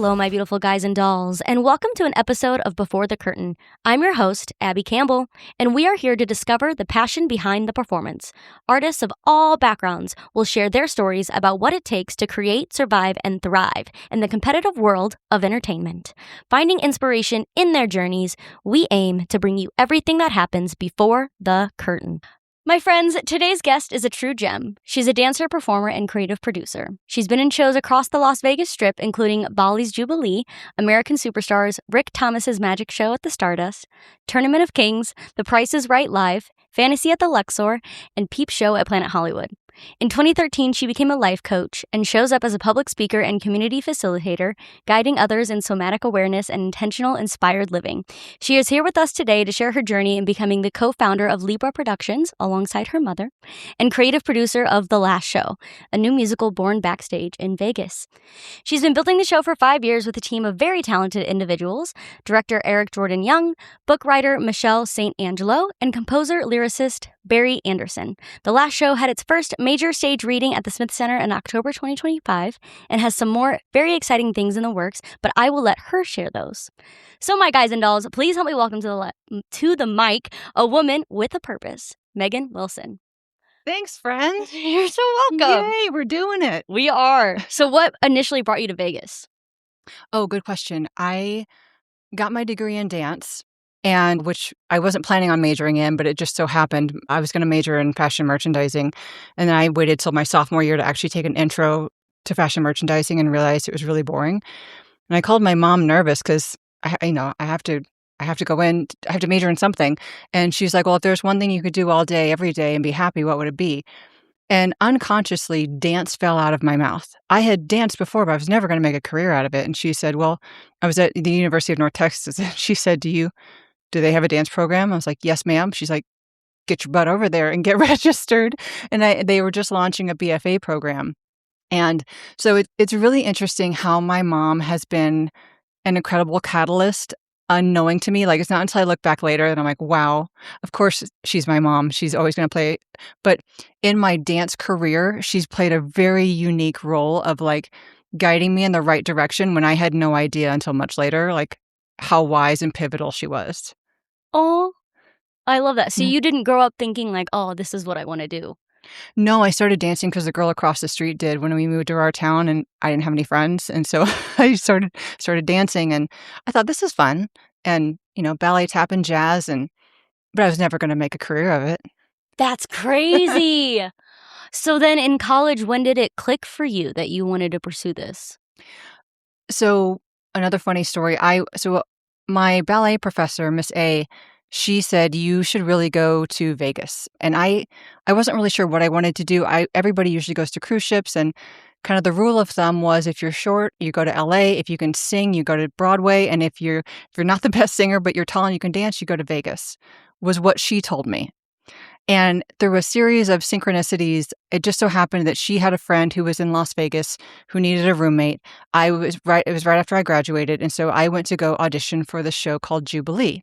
Hello, my beautiful guys and dolls, and welcome to an episode of Before the Curtain. I'm your host, Abbie Campbell, and we are here to discover the passion behind the performance. Artists of all backgrounds will share their stories about what it takes to create, survive, and thrive in the competitive world of entertainment. Finding inspiration in their journeys, we aim to bring you everything that happens before the curtain. My friends, today's guest is a true gem. She's a dancer, performer, and creative producer. She's been in shows across the Las Vegas Strip, including Bally's Jubilee, American Superstars, Rick Thomas's Magic Show at the Stardust, Tournament of Kings, The Price is Right Live, Fantasy at the Luxor, and Peep Show at Planet Hollywood. In 2013, she became a life coach and shows up as a public speaker and community facilitator, guiding others in somatic awareness and intentional inspired living. She is here with us today to share her journey in becoming the co-founder of Libra Productions, alongside her mother, and creative producer of The Last Show, a new musical born backstage in Vegas. She's been building the show for 5 years with a team of very talented individuals, director Eric Jordan Young, book writer Michelle St. Angelo, and composer-lyricist Barry Anderson. The Last Show had its first major stage reading at the Smith Center in October 2025 and has some more very exciting things in the works, but I will let her share those. So my guys and dolls, please help me welcome to the mic a woman with a purpose, Megan Wilson. Thanks, friend. You're so welcome. Yay, we're doing it. We are. So what initially brought you to Vegas? Oh, good question. I got my degree in dance, and which I wasn't planning on majoring in, but it just so happened I was going to major in fashion merchandising. And then I waited till my sophomore year to actually take an intro to fashion merchandising and realized it was really boring. And I called my mom nervous because I have to go in, I have to major in something. And she's like, well, if there's one thing you could do all day, every day and be happy, what would it be? And unconsciously, dance fell out of my mouth. I had danced before, but I was never going to make a career out of it. And she said, well, I was at the University of North Texas. And she said, do they have a dance program? I was like, yes, ma'am. She's like, get your butt over there and get registered. And they were just launching a BFA program. And so it's really interesting how my mom has been an incredible catalyst, unknowing to me. Like, it's not until I look back later that I'm like, wow, of course she's my mom. She's always going to play. But in my dance career, she's played a very unique role of like guiding me in the right direction when I had no idea until much later, like how wise and pivotal she was. Oh, I love that. So you didn't grow up thinking like, oh, this is what I want to do. No, I started dancing because the girl across the street did when we moved to our town, and I didn't have any friends. And so I started dancing, and I thought, this is fun. And, ballet, tap, and jazz. But I was never going to make a career of it. That's crazy. So then in college, when did it click for you that you wanted to pursue this? So another funny story. My ballet professor, Miss A, she said, you should really go to Vegas. And I wasn't really sure what I wanted to do. Everybody usually goes to cruise ships, and kind of the rule of thumb was if you're short, you go to LA. If you can sing, you go to Broadway. And if you're not the best singer, but you're tall and you can dance, you go to Vegas, was what she told me. And through a series of synchronicities, it just so happened that she had a friend who was in Las Vegas who needed a roommate. It was right after I graduated. And so I went to go audition for the show called Jubilee.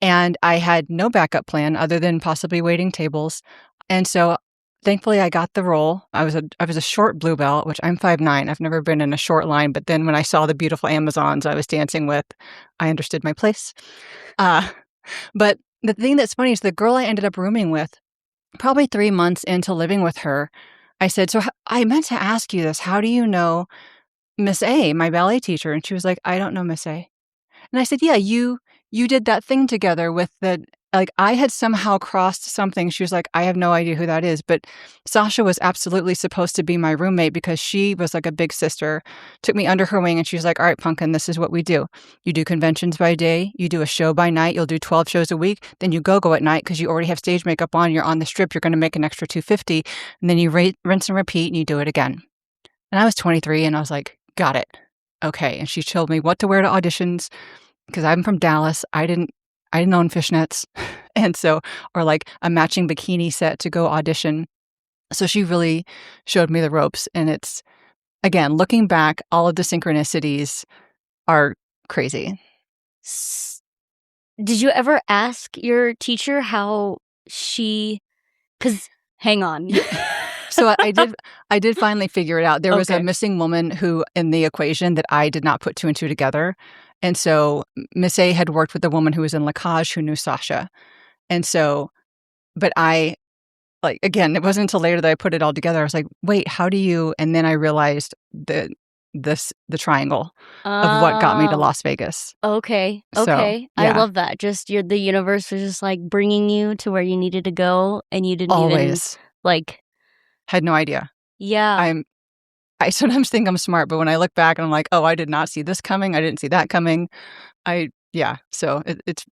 And I had no backup plan other than possibly waiting tables. And so thankfully I got the role. I was a short blue belt, which I'm 5'9". I've never been in a short line. But then when I saw the beautiful Amazons I was dancing with, I understood my place. But the thing that's funny is the girl I ended up rooming with, probably 3 months into living with her, I said, so I meant to ask you this. How do you know Miss A, my ballet teacher? And she was like, I don't know Miss A. And I said, yeah, you did that thing together with I had somehow crossed something. She was like, I have no idea who that is. But Sasha was absolutely supposed to be my roommate because she was like a big sister, took me under her wing, and she was like, all right, Pumpkin, this is what we do. You do conventions by day, you do a show by night, you'll do 12 shows a week, then you go at night because you already have stage makeup on, you're on the strip, you're going to make an extra $250, and then you rinse and repeat, and you do it again. And I was 23, and I was like, got it. Okay. And she told me what to wear to auditions because I'm from Dallas. I didn't own fishnets. And so, or like a matching bikini set to go audition. So she really showed me the ropes. And it's, again, looking back, all of the synchronicities are crazy. Did you ever ask your teacher how she, because hang on. So I did finally figure it out. There was a Okay. missing woman who in the equation that I did not put two and two together. And so Miss A had worked with the woman who was in Lacage who knew Sasha. And so, but I, like, again, it wasn't until later that I put it all together. I was like, wait, how do you? And then I realized the triangle of what got me to Oh, Las Vegas. okay. So, Okay. I yeah, love that. Just the universe was just like bringing you to where you needed to go, and you didn't even always like, had no idea. yeah. I sometimes think I'm smart, but when I look back and I'm like, oh, I did not see this coming. I didn't see that coming. Yeah. So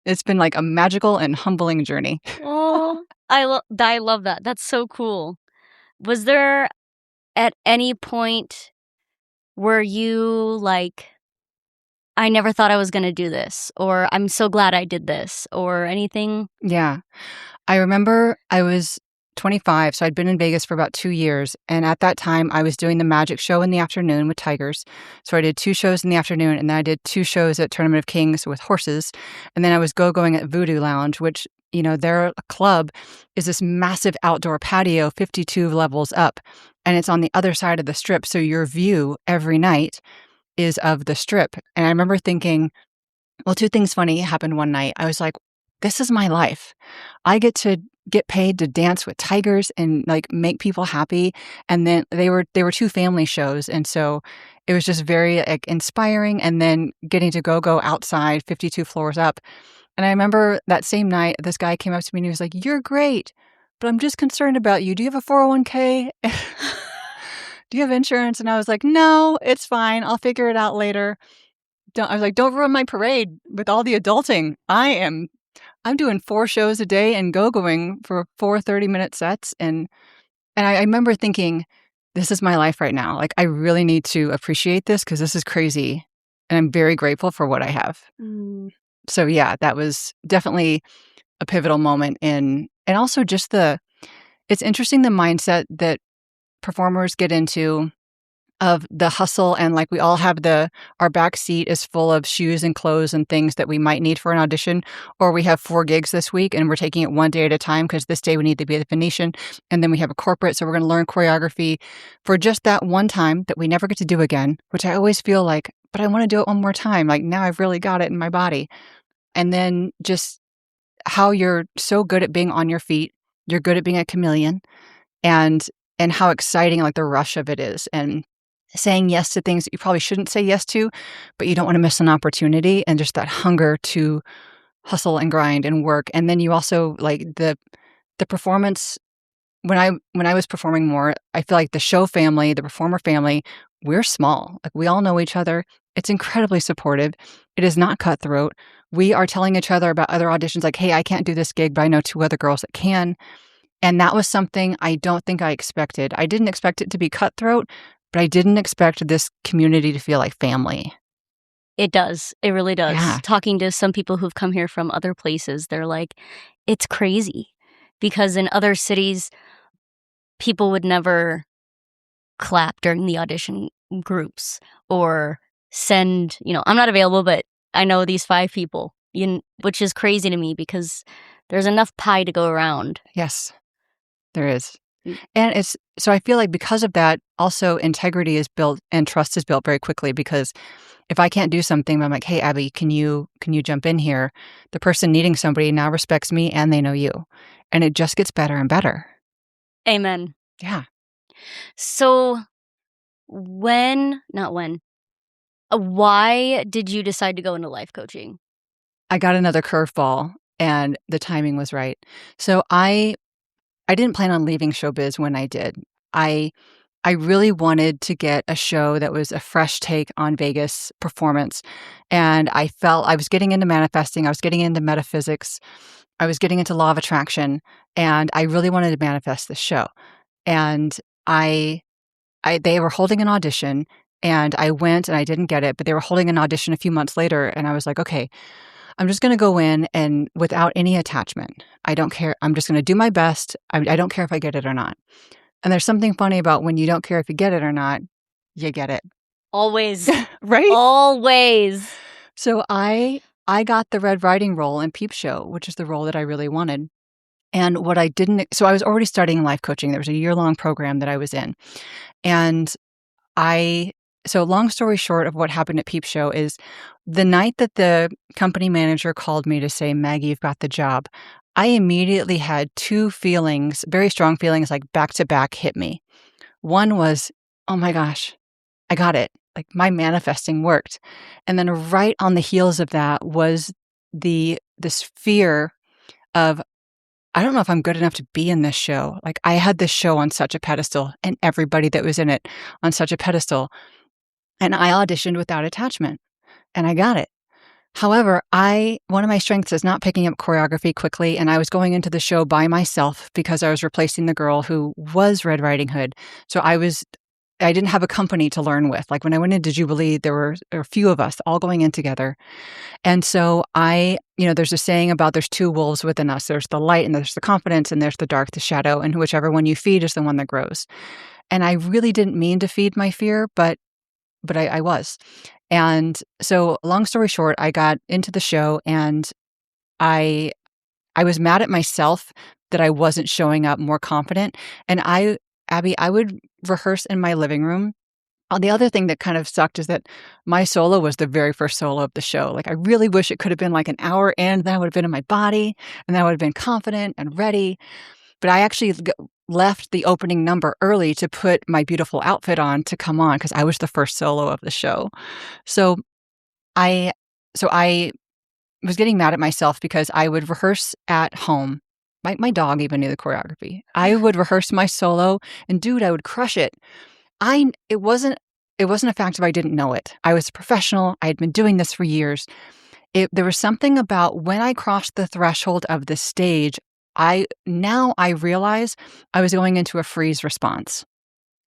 it's been like a magical and humbling journey. Oh, I love that. That's so cool. Was there at any point where you like, I never thought I was going to do this, or I'm so glad I did this, or anything? Yeah. I remember I was 25, so I'd been in Vegas for about 2 years, and at that time, I was doing the magic show in the afternoon with tigers. So I did 2 shows in the afternoon, and then I did 2 shows at Tournament of Kings with horses, and then I was go-going at Voodoo Lounge, which, their club is this massive outdoor patio 52 levels up, and it's on the other side of the strip, so your view every night is of the strip. And I remember thinking, well, 2 things funny happened one night. I was like, "This is my life. I get paid to dance with tigers and, like, make people happy." And then they were 2 family shows, and so it was just very, like, inspiring, and then getting to go outside 52 floors up. And I remember that same night, this guy came up to me and he was like, "You're great, but I'm just concerned about you. Do you have a 401k? Do you have insurance?" And I was like, "No, it's fine. I'll figure it out later." I was like, "Don't ruin my parade with all the adulting. I'm doing 4 shows a day and going for 4 30-minute sets." And I remember thinking, "This is my life right now. Like, I really need to appreciate this because this is crazy, and I'm very grateful for what I have." Mm. So, yeah, that was definitely a pivotal moment and also just it's interesting the mindset that performers get into of the hustle, and, like, we all have our back seat is full of shoes and clothes and things that we might need for an audition, or we have 4 gigs this week and we're taking it one day at a time because this day we need to be at the Venetian, and then we have a corporate, so we're gonna learn choreography for just that one time that we never get to do again, which I always feel like, "But I wanna do it one more time, like, now I've really got it in my body." And then just how you're so good at being on your feet, you're good at being a chameleon, and how exciting, like, the rush of it is, and saying yes to things that you probably shouldn't say yes to, but you don't wanna miss an opportunity, and just that hunger to hustle and grind and work. And then you also, like, the performance when I was performing more, I feel like the show family, the performer family, we're small. Like, we all know each other. It's incredibly supportive. It is not cutthroat. We are telling each other about other auditions like, "Hey, I can't do this gig, but I know 2 other girls that can." And that was something I don't think I expected. I didn't expect it to be cutthroat, but I didn't expect this community to feel like family. It does. It really does. Yeah. Talking to some people who've come here from other places, they're like, it's crazy because in other cities, people would never clap during the audition groups or send, I'm not available, but I know these 5 people, which is crazy to me because there's enough pie to go around. Yes, there is. Mm. And so I feel like because of that, also integrity is built and trust is built very quickly because if I can't do something, I'm like, "Hey, Abbie, can you jump in here?" The person needing somebody now respects me and they know you. And it just gets better and better. Amen. Yeah. So why did you decide to go into life coaching? I got another curveball and the timing was right. So I didn't plan on leaving showbiz when I did. I I really wanted to get a show that was a fresh take on Vegas performance, and I felt I was getting into manifesting, I was getting into metaphysics, I was getting into law of attraction, and I really wanted to manifest this show. And I they were holding an audition, and I went and I didn't get it, but they were holding an audition a few months later, and I was like, "Okay, I'm just gonna go in and without any attachment. I don't care. I'm just gonna do my best. I don't care if I get it or not." And there's something funny about when you don't care if you get it or not, you get it. Always. Right? Always. So I got the Red Riding role in Peep Show, which is the role that I really wanted. And what I didn't, so I was already studying life coaching. There was a year-long program that I was in. And so long story short of what happened at Peep Show is the night that the company manager called me to say, Maggie, you've got the job, I immediately had two feelings, very strong feelings, like back to back hit me. One was, oh my gosh, I got it. Like my manifesting worked. And then right on the heels of that was this fear of, I don't know if I'm good enough to be in this show. Like I had this show on such a pedestal and everybody that was in it on such a pedestal. And I auditioned without attachment and I got it. However, one of my strengths is not picking up choreography quickly. And I was going into the show by myself because I was replacing the girl who was Red Riding Hood. So I didn't have a company to learn with. Like when I went into Jubilee, there were a few of us all going in together. And so there's a saying about there's two wolves within us. There's the light and there's the confidence and there's the dark, the shadow, and whichever one you feed is the one that grows. And I really didn't mean to feed my fear, but I was. And so long story short, I got into the show and I was mad at myself that I wasn't showing up more confident. And Abbie, I would rehearse in my living room. The other thing that kind of sucked is that my solo was the very first solo of the show. Like I really wish it could have been like an hour and then I would have been in my body and then I would have been confident and ready. But I actually left the opening number early to put my beautiful outfit on to come on because I was the first solo of the show. So I was getting mad at myself because I would rehearse at home. My dog even knew the choreography. I would rehearse my solo and dude, I would crush it. It wasn't a fact of I didn't know it. I was a professional. I had been doing this for years. There was something about when I crossed the threshold of the stage, I realize I was going into a freeze response.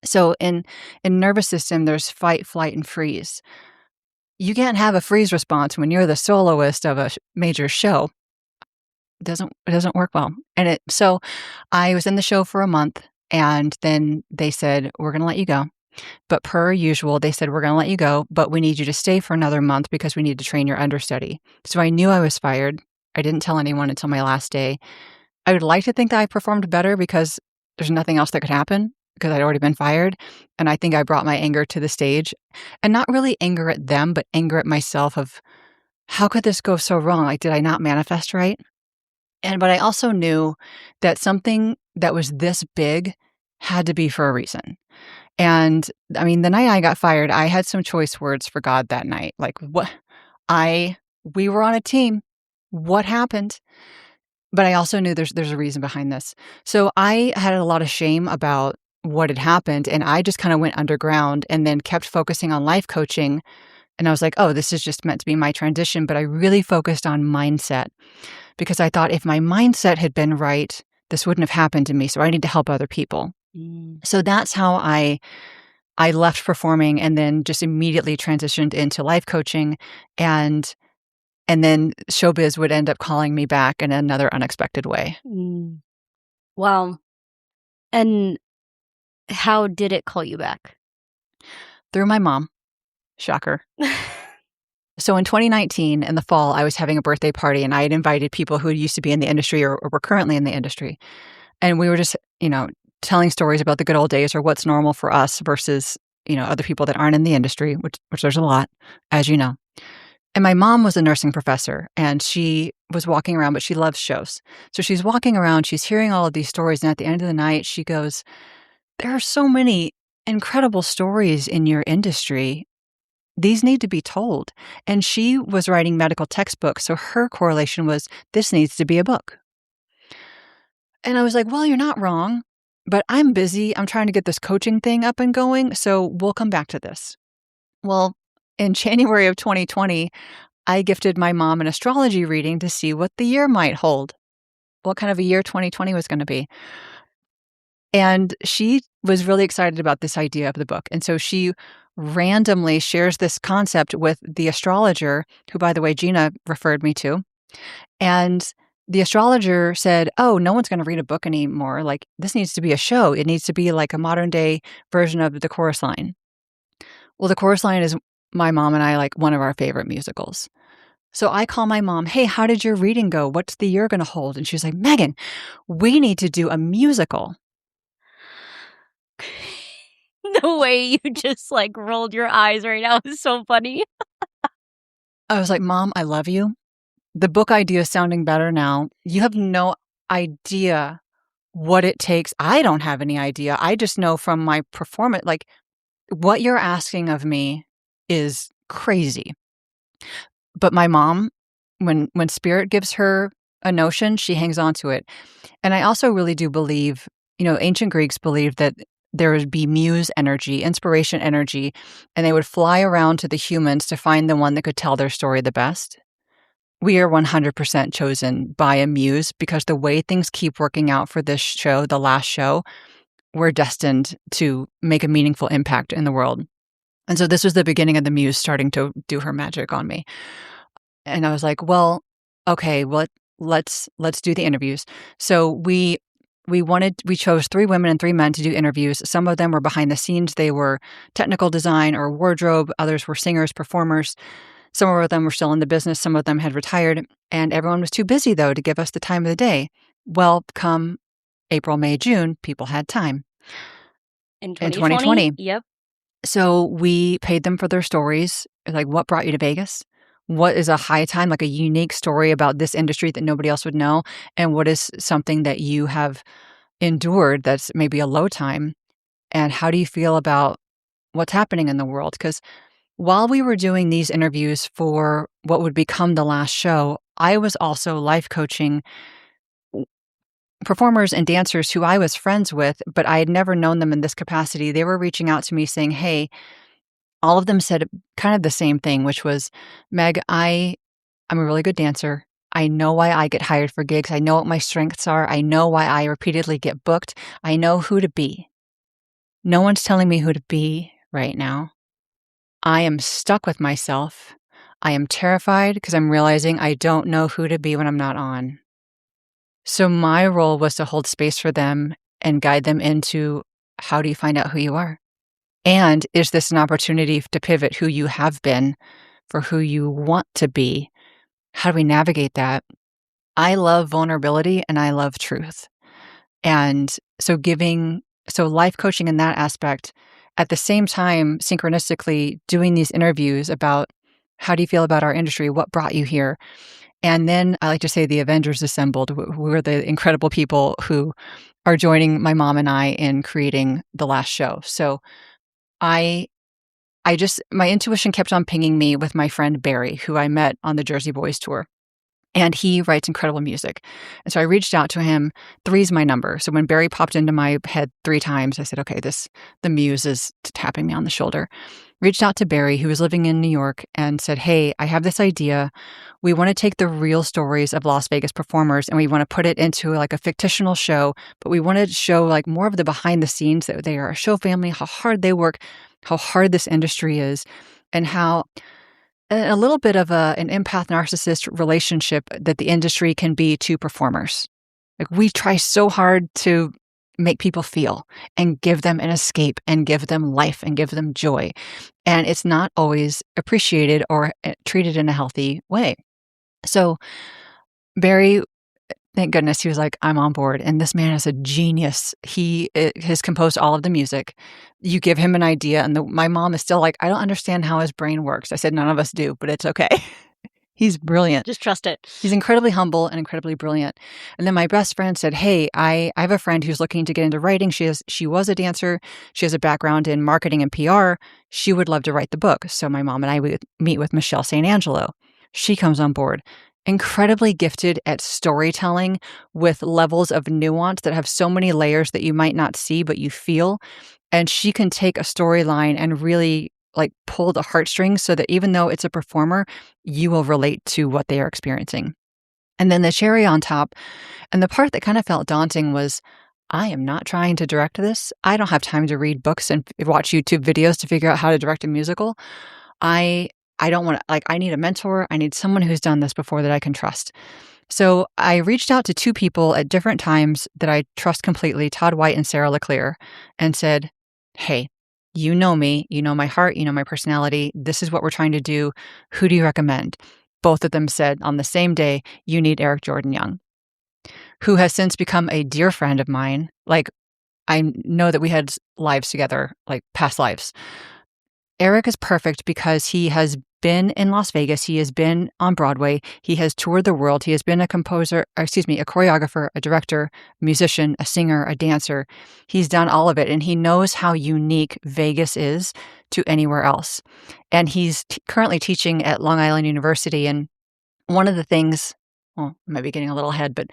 So in nervous system, there's fight, flight, and freeze. You can't have a freeze response when you're the soloist of a major show. It doesn't work well. So I was in the show for a month and then they said, we're going to let you go. But per usual, they said, we're going to let you go, but we need you to stay for another month because we need to train your understudy. So I knew I was fired. I didn't tell anyone until my last day. I would like to think that I performed better because there's nothing else that could happen because I'd already been fired. And I think I brought my anger to the stage and not really anger at them, but anger at myself of how could this go so wrong? Like, did I not manifest right? But I also knew that something that was this big had to be for a reason. And I mean, the night I got fired, I had some choice words for God that night. Like we were on a team. What happened? But I also knew there's a reason behind this. So I had a lot of shame about what had happened. And I just kind of went underground and then kept focusing on life coaching. And I was like, oh, this is just meant to be my transition. But I really focused on mindset because I thought if my mindset had been right, this wouldn't have happened to me. So I need to help other people. So that's how I left performing and then just immediately transitioned into life coaching. And then showbiz would end up calling me back in another unexpected way. Wow. And how did it call you back? Through my mom. Shocker. So in 2019, in the fall, I was having a birthday party and I had invited people who used to be in the industry or were currently in the industry. And we were just, telling stories about the good old days or what's normal for us versus, other people that aren't in the industry, which there's a lot, as you know. And my mom was a nursing professor and she was walking around, but she loves shows. So she's walking around, she's hearing all of these stories. And at the end of the night, she goes, there are so many incredible stories in your industry. These need to be told. And she was writing medical textbooks. So her correlation was, this needs to be a book. And I was like, well, you're not wrong, but I'm busy. I'm trying to get this coaching thing up and going. So we'll come back to this. Well, in January of 2020, I gifted my mom an astrology reading to see what the year might hold, what kind of a year 2020 was going to be. And she was really excited about this idea of the book. And so she randomly shares this concept with the astrologer, who, by the way, Gina referred me to. And the astrologer said, oh, no one's going to read a book anymore. Like, this needs to be a show. It needs to be like a modern day version of The Chorus Line. Well, The Chorus Line is my mom and I, like, one of our favorite musicals. So I call my mom, hey, how did your reading go? What's the year going to hold? And she's like, Megan, we need to do a musical. The way you just like rolled your eyes right now is so funny. I was like, Mom, I love you. The book idea is sounding better now. You have no idea what it takes. I don't have any idea. I just know from my performance, like what you're asking of me is crazy. But my mom, when spirit gives her a notion, she hangs on to it. And I also really do believe, ancient Greeks believed that there would be muse energy, inspiration energy, and they would fly around to the humans to find the one that could tell their story the best. We are 100% chosen by a muse because the way things keep working out for this show, the last show, we're destined to make a meaningful impact in the world. And so this was the beginning of the muse starting to do her magic on me. And I was like, well, okay, well, let's do the interviews. So we chose 3 women and 3 men to do interviews. Some of them were behind the scenes. They were technical design or wardrobe. Others were singers, performers. Some of them were still in the business. Some of them had retired. And everyone was too busy, though, to give us the time of the day. Well, come April, May, June, people had time. In 2020? Yep. So we paid them for their stories. Like, what brought you to Vegas? What is a high time, like a unique story about this industry that nobody else would know? And what is something that you have endured that's maybe a low time? And how do you feel about what's happening in the world? Because while we were doing these interviews for what would become the last show, I was also life coaching performers and dancers who I was friends with, but I had never known them in this capacity. They were reaching out to me saying, hey, all of them said kind of the same thing, which was, Meg, I'm a really good dancer. I know why I get hired for gigs. I know what my strengths are. I know why I repeatedly get booked. I know who to be. No one's telling me who to be right now. I am stuck with myself. I am terrified because I'm realizing I don't know who to be when I'm not on. So my role was to hold space for them and guide them into, how do you find out who you are? And is this an opportunity to pivot who you have been for who you want to be? How do we navigate that? I love vulnerability and I love truth. And so life coaching in that aspect, at the same time, synchronistically doing these interviews about, how do you feel about our industry? What brought you here? And then I like to say the Avengers assembled. We're the incredible people who are joining my mom and I in creating the last show. So my intuition kept on pinging me with my friend Barry, who I met on the Jersey Boys tour. And he writes incredible music. And so I reached out to him. 3's my number. So when Barry popped into my head 3 times, I said, okay, the muse is tapping me on the shoulder. Reached out to Barry, who was living in New York, and said, hey, I have this idea. We want to take the real stories of Las Vegas performers and we want to put it into like a fictional show, but we want to show like more of the behind the scenes, that they are a show family, how hard they work, how hard this industry is, and how a little bit of an empath narcissist relationship that the industry can be to performers. Like, we try so hard to make people feel and give them an escape and give them life and give them joy. And it's not always appreciated or treated in a healthy way. So Barry, thank goodness, he was like, I'm on board. And this man is a genius. He has composed all of the music. You give him an idea, and my mom is still like, I don't understand how his brain works. I said, none of us do, but it's okay. He's brilliant. Just trust it. He's incredibly humble and incredibly brilliant. And then my best friend said, hey, I have a friend who's looking to get into writing. She was a dancer. She has a background in marketing and PR. She would love to write the book. So my mom and I would meet with Michelle St. Angelo. She comes on board. Incredibly gifted at storytelling with levels of nuance that have so many layers that you might not see, but you feel. And she can take a storyline and really like pull the heartstrings so that even though it's a performer, you will relate to what they are experiencing. And then the cherry on top, and the part that kind of felt daunting was, I am not trying to direct this. I don't have time to read books and watch YouTube videos to figure out how to direct a musical. I don't want to, I need a mentor. I need someone who's done this before that I can trust. So I reached out to 2 people at different times that I trust completely, Todd White and Sarah LeClaire, and said, hey, you know me, you know my heart, you know my personality. This is what we're trying to do. Who do you recommend? both of them said on the same day, "You need Eric Jordan Young," who has since become a dear friend of mine. Like, I know that we had lives together, like past lives. Eric is perfect because he has been in Las Vegas. He has been on Broadway. He has toured the world. He has been a composer, or excuse me, a choreographer, a director, musician, a singer, a dancer. He's done all of it, and he knows how unique Vegas is to anywhere else. And he's currently teaching at Long Island University. And one of the things, well, I might be getting a little ahead, but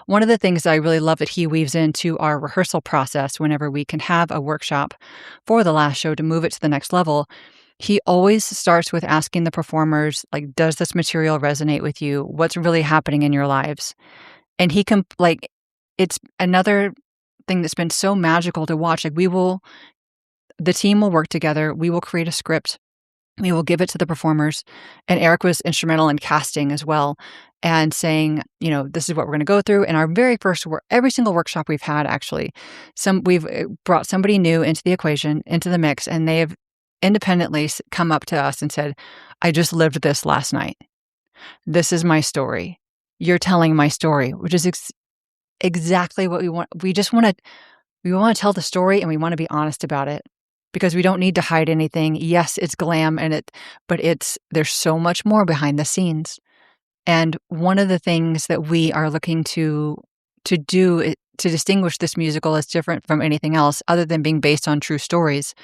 one of the things I really love that he weaves into our rehearsal process whenever we can have a workshop for the last show to move it to the next level, he always starts with asking the performers, like, does this material resonate with you? What's really happening in your lives? And he can, like, it's another thing that's been so magical to watch. Like, the team will work together. We will create a script. We will give it to the performers. And Eric was instrumental in casting as well and saying, this is what we're going to go through. And our very first every single workshop we've had, actually, we've brought somebody new into the equation, into the mix, and they have independently come up to us and said, I just lived this last night. This is my story. You're telling my story, which is exactly what we want. We want to tell the story, and we want to be honest about it, because we don't need to hide anything. Yes, it's glam but there's so much more behind the scenes. And one of the things that we are looking to do to distinguish this musical as different from anything else other than being based on true stories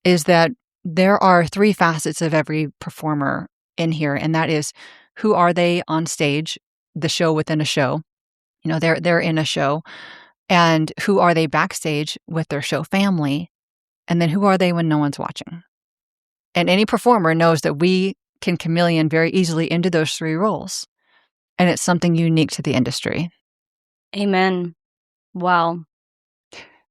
is that there are 3 facets of every performer in here. And that is, who are they on stage, the show within a show? They're in a show. And who are they backstage with their show family? And then who are they when no one's watching? And any performer knows that we can chameleon very easily into those 3 roles. And it's something unique to the industry. Amen. Wow.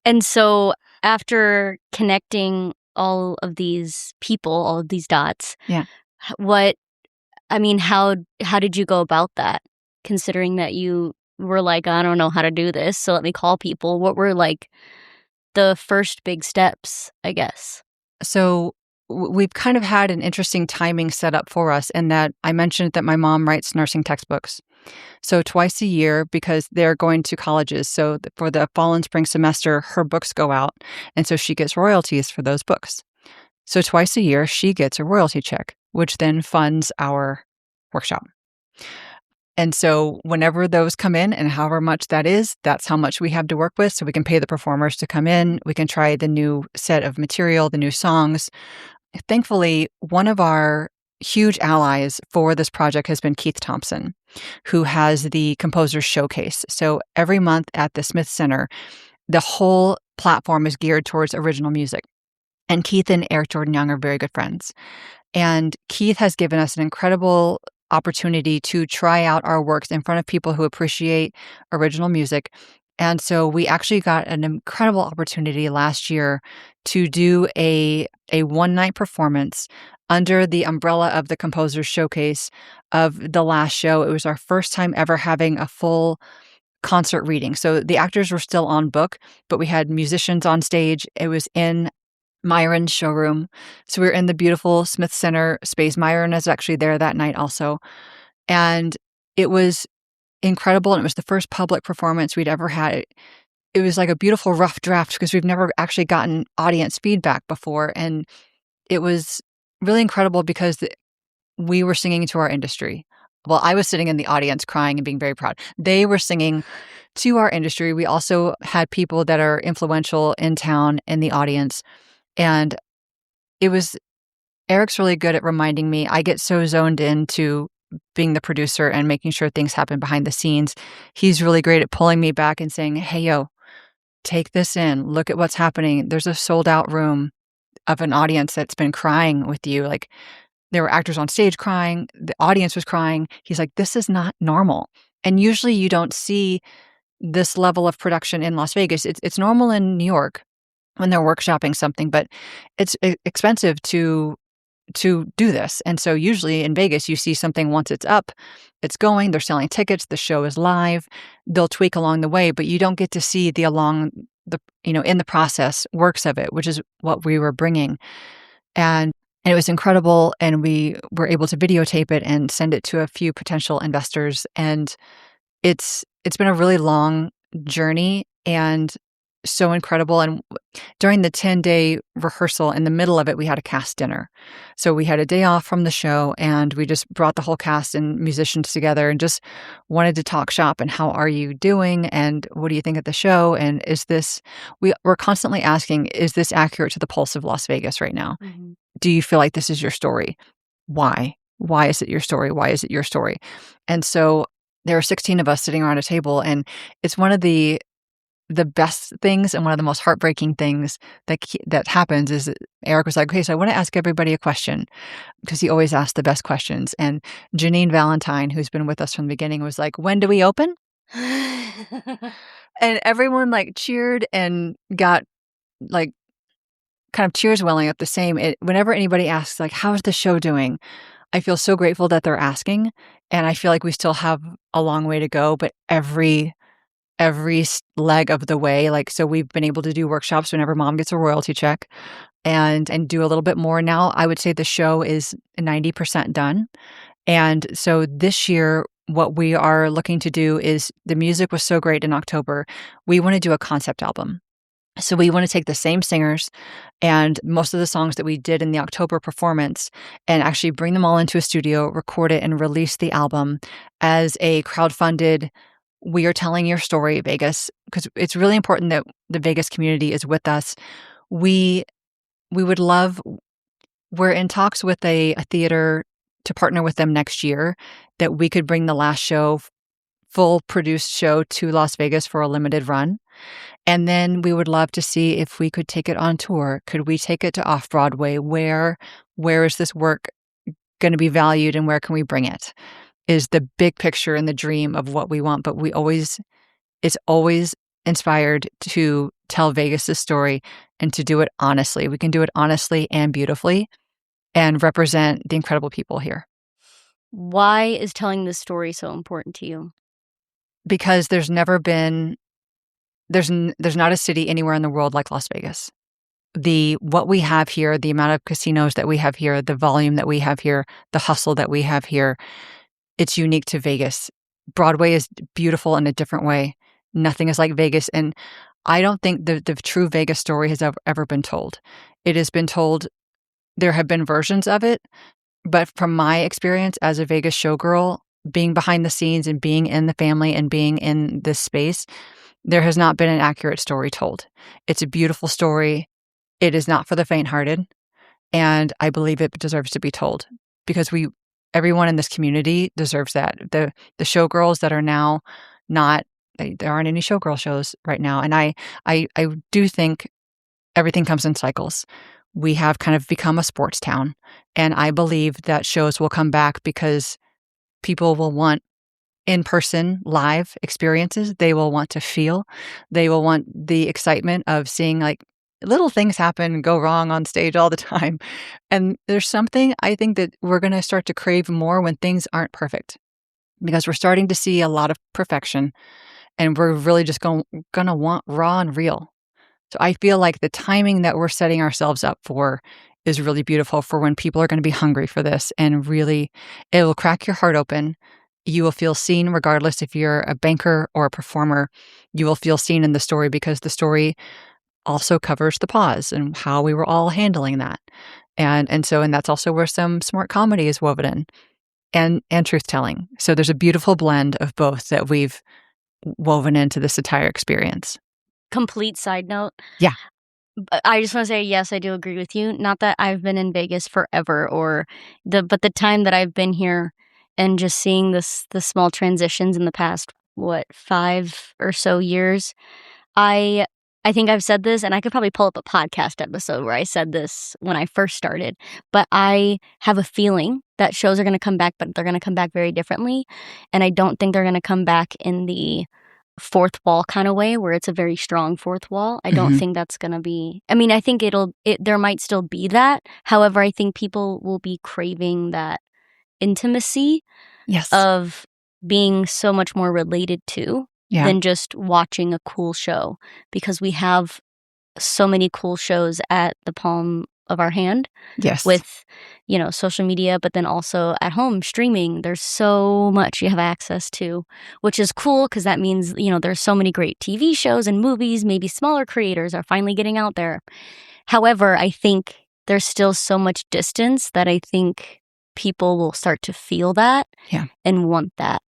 And so after connecting all of these people, all of these dots, yeah, how did you go about that? Considering that you were like, I don't know how to do this, so let me call people. What were like the first big steps, I guess? So we've kind of had an interesting timing set up for us in that I mentioned that my mom writes nursing textbooks. So twice a year, because they're going to colleges. So for the fall and spring semester, her books go out. And so she gets royalties for those books. So twice a year, she gets a royalty check, which then funds our workshop. And so whenever those come in, and however much that is, that's how much we have to work with. So we can pay the performers to come in. We can try the new set of material, the new songs. Thankfully, one of our huge allies for this project has been Keith Thompson, who has the Composers Showcase. So every month at the Smith Center, the whole platform is geared towards original music. And Keith and Eric Jordan Young are very good friends. And Keith has given us an incredible opportunity to try out our works in front of people who appreciate original music. And so we actually got an incredible opportunity last year to do a one-night performance under the umbrella of the Composers Showcase of the last show. It was our first time ever having a full concert reading. So the actors were still on book, but we had musicians on stage. It was in Myron's showroom. So we were in the beautiful Smith Center space. Myron is actually there that night also. And it was incredible. And it was the first public performance we'd ever had. It was like a beautiful rough draft because we've never actually gotten audience feedback before. And it was really incredible because we were singing to our industry. Well, I was sitting in the audience crying and being very proud. They were singing to our industry. We also had people that are influential in town in the audience. And Eric's really good at reminding me. I get so zoned into being the producer and making sure things happen behind the scenes. He's really great at pulling me back and saying, hey, yo, take this in. Look at what's happening. There's a sold out room of an audience that's been crying with you. Like, there were actors on stage crying. The audience was crying. He's like, this is not normal. And usually you don't see this level of production in Las Vegas. It's normal in New York when they're workshopping something, but it's expensive to do this. And so usually in Vegas, you see something once it's up, it's going, they're selling tickets, the show is live, they'll tweak along the way, but you don't get to see in the process works of it, which is what we were bringing. And And it was incredible, and we were able to videotape it and send it to a few potential investors, and it's been a really long journey and so incredible, and during the 10-day rehearsal, in the middle of it, we had a cast dinner. So we had a day off from the show, and we just brought the whole cast and musicians together and just wanted to talk shop and how are you doing, and what do you think of the show, and is this we're constantly asking, is this accurate to the pulse of Las Vegas right now? Mhm. Do you feel like this is your story? Why? Why is it your story? Why is it your story? And so there are 16 of us sitting around a table, and it's one of the best things and one of the most heartbreaking things that happens is that Eric was like, "Okay, so I want to ask everybody a question," because he always asks the best questions. And Janine Valentine, who's been with us from the beginning, was like, "When do we open?" And everyone like cheered and got like kind of cheers welling up the same. Whenever anybody asks like, "How's the show doing?" I feel so grateful that they're asking, and I feel like we still have a long way to go, but leg of the way, like, so we've been able to do workshops whenever mom gets a royalty check and do a little bit more now. I would say the show is 90% done. And so this year, what we are looking to do is the music was so great in October. We want to do a concept album. So we want to take the same singers and most of the songs that we did in the October performance and actually bring them all into a studio, record it, and release the album as a crowdfunded "We Are Telling Your Story Vegas," because it's really important that the Vegas community is with us. We we would love we're in talks with a theater to partner with them next year that we could bring the last show, full produced show, to Las Vegas for a limited run. And then we would love to see if we could take it on tour. Could we take it to Off-Broadway? Where is this work gonna be valued, and where can we bring it? Is the big picture and the dream of what we want, but it's always inspired to tell Vegas' story and to do it honestly. We can do it honestly and beautifully and represent the incredible people here. Why is telling this story so important to you? Because there's not a city anywhere in the world like Las Vegas. What we have here, the amount of casinos that we have here, the volume that we have here, the hustle that we have here, it's unique to Vegas. Broadway is beautiful in a different way. Nothing is like Vegas, and I don't think the true Vegas story has ever been told. It has been told. There have been versions of it, but from my experience as a Vegas showgirl, being behind the scenes and being in the family and being in this space, there has not been an accurate story told. It's a beautiful story. It is not for the faint-hearted, and I believe it deserves to be told because everyone in this community deserves that. The showgirls that are now not there aren't any showgirl shows right now, and I do think everything comes in cycles. We have kind of become a sports town, and I believe that shows will come back because people will want in-person live experiences. They will want to feel. They will want the excitement of seeing, like, little things happen and go wrong on stage all the time. And there's something I think that we're gonna start to crave more when things aren't perfect, because we're starting to see a lot of perfection, and we're really just gonna want raw and real. So I feel like the timing that we're setting ourselves up for is really beautiful for when people are gonna be hungry for this, and really, it will crack your heart open. You will feel seen regardless if you're a banker or a performer. You will feel seen in the story because the story also covers the pause and how we were all handling that. And that's also where some smart comedy is woven in and truth telling. So there's a beautiful blend of both that we've woven into this entire experience. Complete side note. Yeah. I just want to say, yes, I do agree with you. Not that I've been in Vegas forever but the time that I've been here and just seeing the small transitions in the past, 5 or so years. I think I've said this, and I could probably pull up a podcast episode where I said this when I first started, but I have a feeling that shows are going to come back, but they're going to come back very differently. And I don't think they're going to come back in the fourth wall kind of way where it's a very strong fourth wall. I don't think that's going to be, I mean, I think there might still be that. However, I think people will be craving that intimacy Yes. of being so much more related to than just watching a cool show, because we have so many cool shows at the Palm of our hand Yes. with, social media, but then also at home streaming. There's so much you have access to, which is cool because that means, there's so many great TV shows and movies. Maybe smaller creators are finally getting out there. However, I think there's still so much distance that I think people will start to feel that and want that.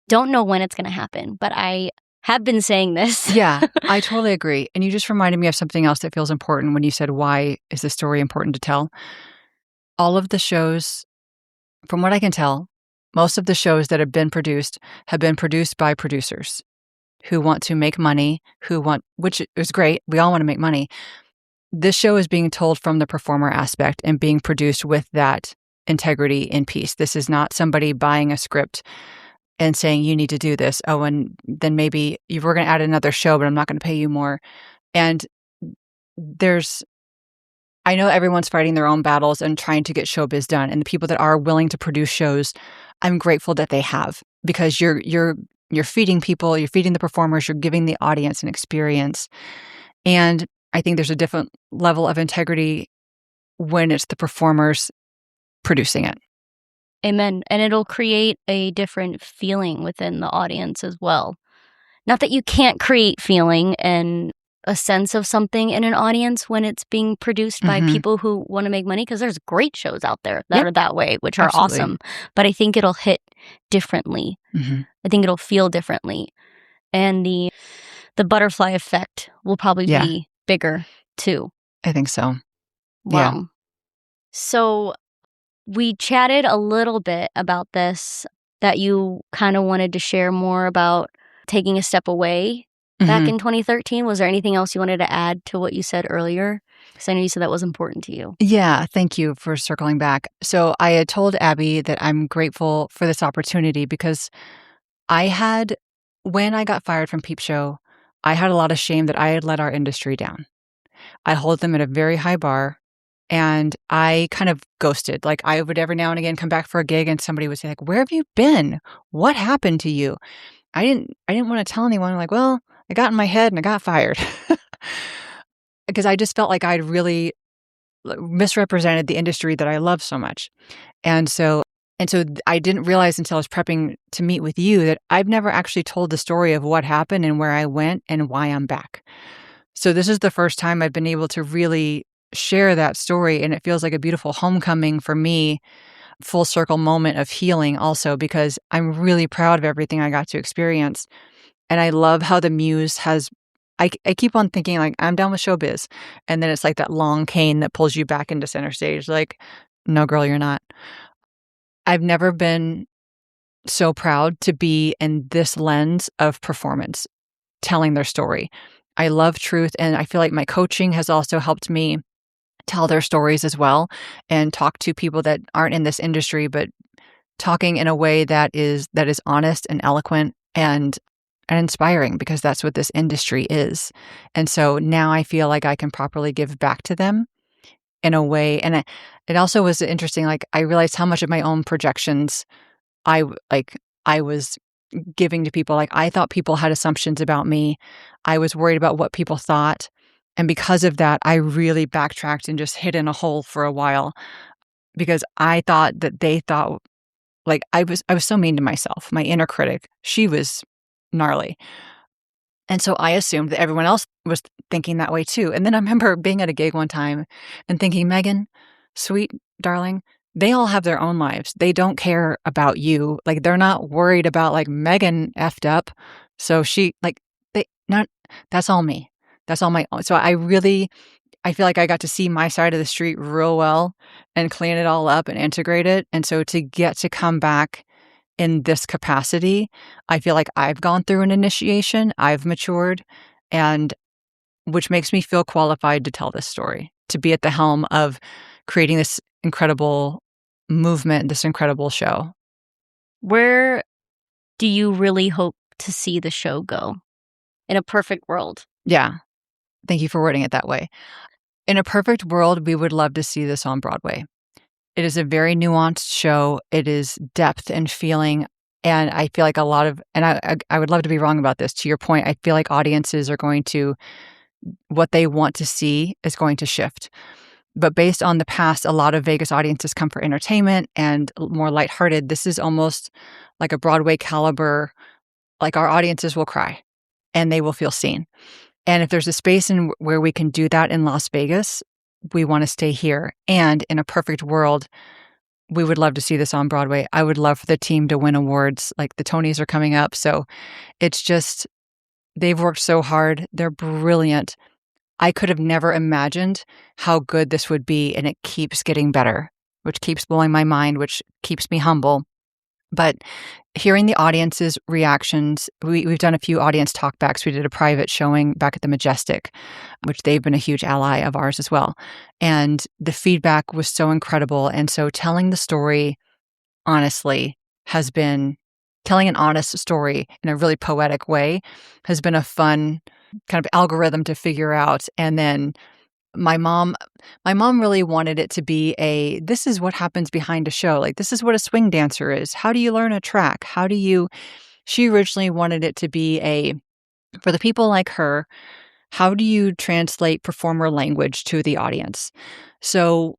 Don't know when it's going to happen, but I have been saying this. Yeah, I totally agree. And you just reminded me of something else that feels important when you said, why is this story important to tell? All of the shows, from what I can tell, most of the shows that have been produced by producers who want to make money, which is great. We all want to make money. This show is being told from the performer aspect and being produced with that integrity in peace. This is not somebody buying a script and saying, you need to do this. Oh, and then maybe we're going to add another show, but I'm not going to pay you more. And I know everyone's fighting their own battles and trying to get showbiz done. And the people that are willing to produce shows, I'm grateful that they have, because you're feeding people, you're feeding the performers, you're giving the audience an experience. And I think there's a different level of integrity when it's the performers producing it. Amen. And it'll create a different feeling within the audience as well. Not that you can't create feeling and a sense of something in an audience when it's being produced by people who want to make money, because there's great shows out there that are that way, which are awesome. But I think it'll hit differently. I think it'll feel differently. And the butterfly effect will probably be bigger too. I think so. Wow. Yeah. So we chatted a little bit about this, that you kind of wanted to share more about taking a step away back in 2013. Was there anything else you wanted to add to what you said earlier? Because I know you said that was important to you. Yeah, thank you for circling back. So I had told Abbie that I'm grateful for this opportunity because when I got fired from Peep Show, I had a lot of shame that I had let our industry down. I hold them at a very high bar, and I kind of ghosted. Like, I would every now and again come back for a gig and somebody would say, like, where have you been? What happened to you? I didn't want to tell anyone. I'm like, well, I got in my head and I got fired. Because I just felt like I'd really misrepresented the industry that I love so much. And so I didn't realize until I was prepping to meet with you that I've never actually told the story of what happened and where I went and why I'm back. So this is the first time I've been able to really share that story, and it feels like a beautiful homecoming for me, full circle moment of healing also, because I'm really proud of everything I got to experience. And I love how the muse has, I keep on thinking, like, I'm done with showbiz. And then it's like that long cane that pulls you back into center stage. Like, no, girl, you're not. I've never been so proud to be in this lens of performance, telling their story. I love truth, and I feel like my coaching has also helped me tell their stories as well and talk to people that aren't in this industry, but talking in a way that is honest and eloquent and inspiring, because that's what this industry is. And so now I feel like I can properly give back to them in a way. And it also was interesting. Like, I realized how much of my own projections I was giving to people. Like, I thought people had assumptions about me. I was worried about what people thought. And because of that, I really backtracked and just hid in a hole for a while, because I thought that they thought, like, I was so mean to myself. My inner critic, she was gnarly. And so I assumed that everyone else was thinking that way too. And then I remember being at a gig one time and thinking, Megan, sweet darling, they all have their own lives. They don't care about you. Like, they're not worried about, like, Megan effed up. So that's all me. That's all my own. So I feel like I got to see my side of the street real well and clean it all up and integrate it. And so to get to come back in this capacity, I feel like I've gone through an initiation, I've matured, and which makes me feel qualified to tell this story, to be at the helm of creating this incredible movement, this incredible show. Where do you really hope to see the show go in a perfect world? Yeah. Thank you for wording it that way. In a perfect world, we would love to see this on Broadway. It is a very nuanced show. It is depth and feeling. And I feel like I would love to be wrong about this. To your point, I feel like audiences are what they want to see is going to shift. But based on the past, a lot of Vegas audiences come for entertainment and more lighthearted. This is almost like a Broadway caliber, like our audiences will cry and they will feel seen. And if there's a space where we can do that in Las Vegas, we want to stay here. And in a perfect world, we would love to see this on Broadway. I would love for the team to win awards. Like the Tonys are coming up. So it's just, they've worked so hard. They're brilliant. I could have never imagined how good this would be. And it keeps getting better, which keeps blowing my mind, which keeps me humble. But hearing the audience's reactions, we've done a few audience talkbacks. We did a private showing back at the Majestic, which they've been a huge ally of ours as well. And the feedback was so incredible. And so telling the story honestly has been, telling an honest story in a really poetic way has been a fun kind of algorithm to figure out. And then my mom really wanted it to be this is what happens behind a show. Like, this is what a swing dancer is. How do you learn a track? She originally wanted it to be for the people like her, how do you translate performer language to the audience? So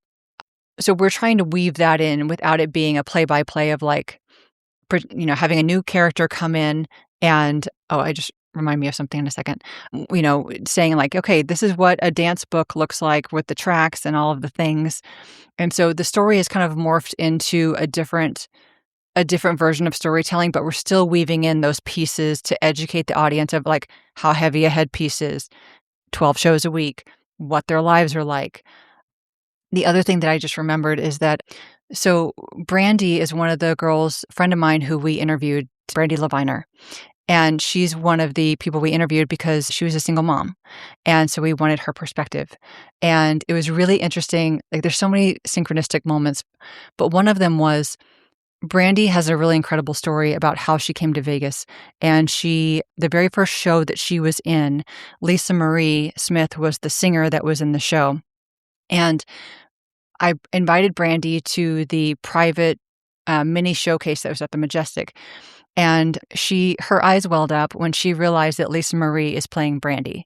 we're trying to weave that in without it being a play-by-play of like, having a new character come in and, I just remind me of something in a second, saying like, okay, this is what a dance book looks like with the tracks and all of the things. And so the story has kind of morphed into a different version of storytelling, but we're still weaving in those pieces to educate the audience of like how heavy a headpiece is, 12 shows a week, what their lives are like. The other thing that I just remembered is that, so Brandy is one of the girls, friend of mine who we interviewed, Brandy Leviner. And she's one of the people we interviewed because she was a single mom. And so we wanted her perspective. And it was really interesting. Like, there's so many synchronistic moments, but one of them was Brandy has a really incredible story about how she came to Vegas. And the very first show that she was in, Lisa Marie Smith was the singer that was in the show. And I invited Brandy to the private mini showcase that was at the Majestic. And her eyes welled up when she realized that Lisa Marie is playing Brandy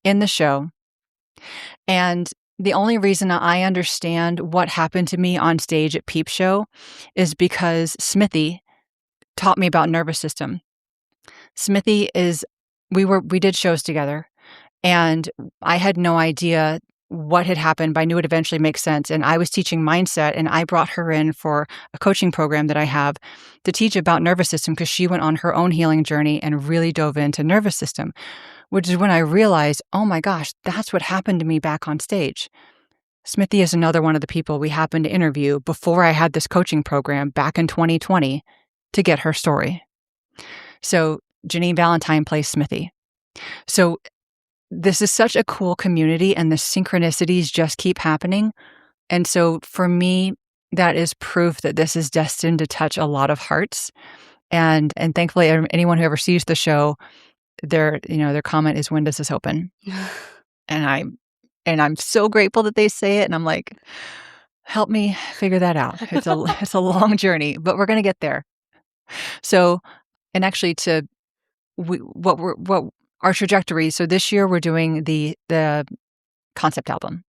in the show. And the only reason I understand what happened to me on stage at Peep Show is because Smithy taught me about nervous system. Smithy we did shows together, and I had no idea what had happened, but I knew it eventually makes sense. And I was teaching mindset, and I brought her in for a coaching program that I have to teach about nervous system because she went on her own healing journey and really dove into nervous system, which is when I realized, oh my gosh, that's what happened to me back on stage. Smithy is another one of the people we happened to interview before I had this coaching program back in 2020 to get her story. So Janine Valentine plays Smithy. So this is such a cool community, and the synchronicities just keep happening. And so for me, that is proof that this is destined to touch a lot of hearts. And thankfully, anyone who ever sees the show, their comment is, when does this open? And I'm so grateful that they say it. And I'm like, help me figure that out. It's a long journey, but we're going to get there. So, and actually what our trajectory. So this year we're doing the concept album.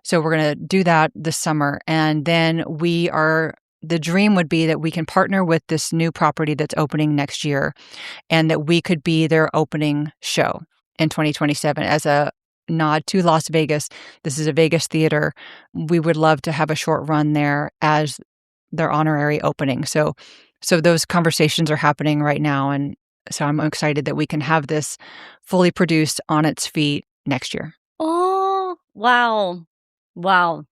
So we're going to do that this summer. And then the dream would be that we can partner with this new property that's opening next year, and that we could be their opening show in 2027 as a nod to Las Vegas. This is a Vegas theater. We would love to have a short run there as their honorary opening. So those conversations are happening right now. And so I'm excited that we can have this fully produced on its feet next year. Oh, wow. Wow.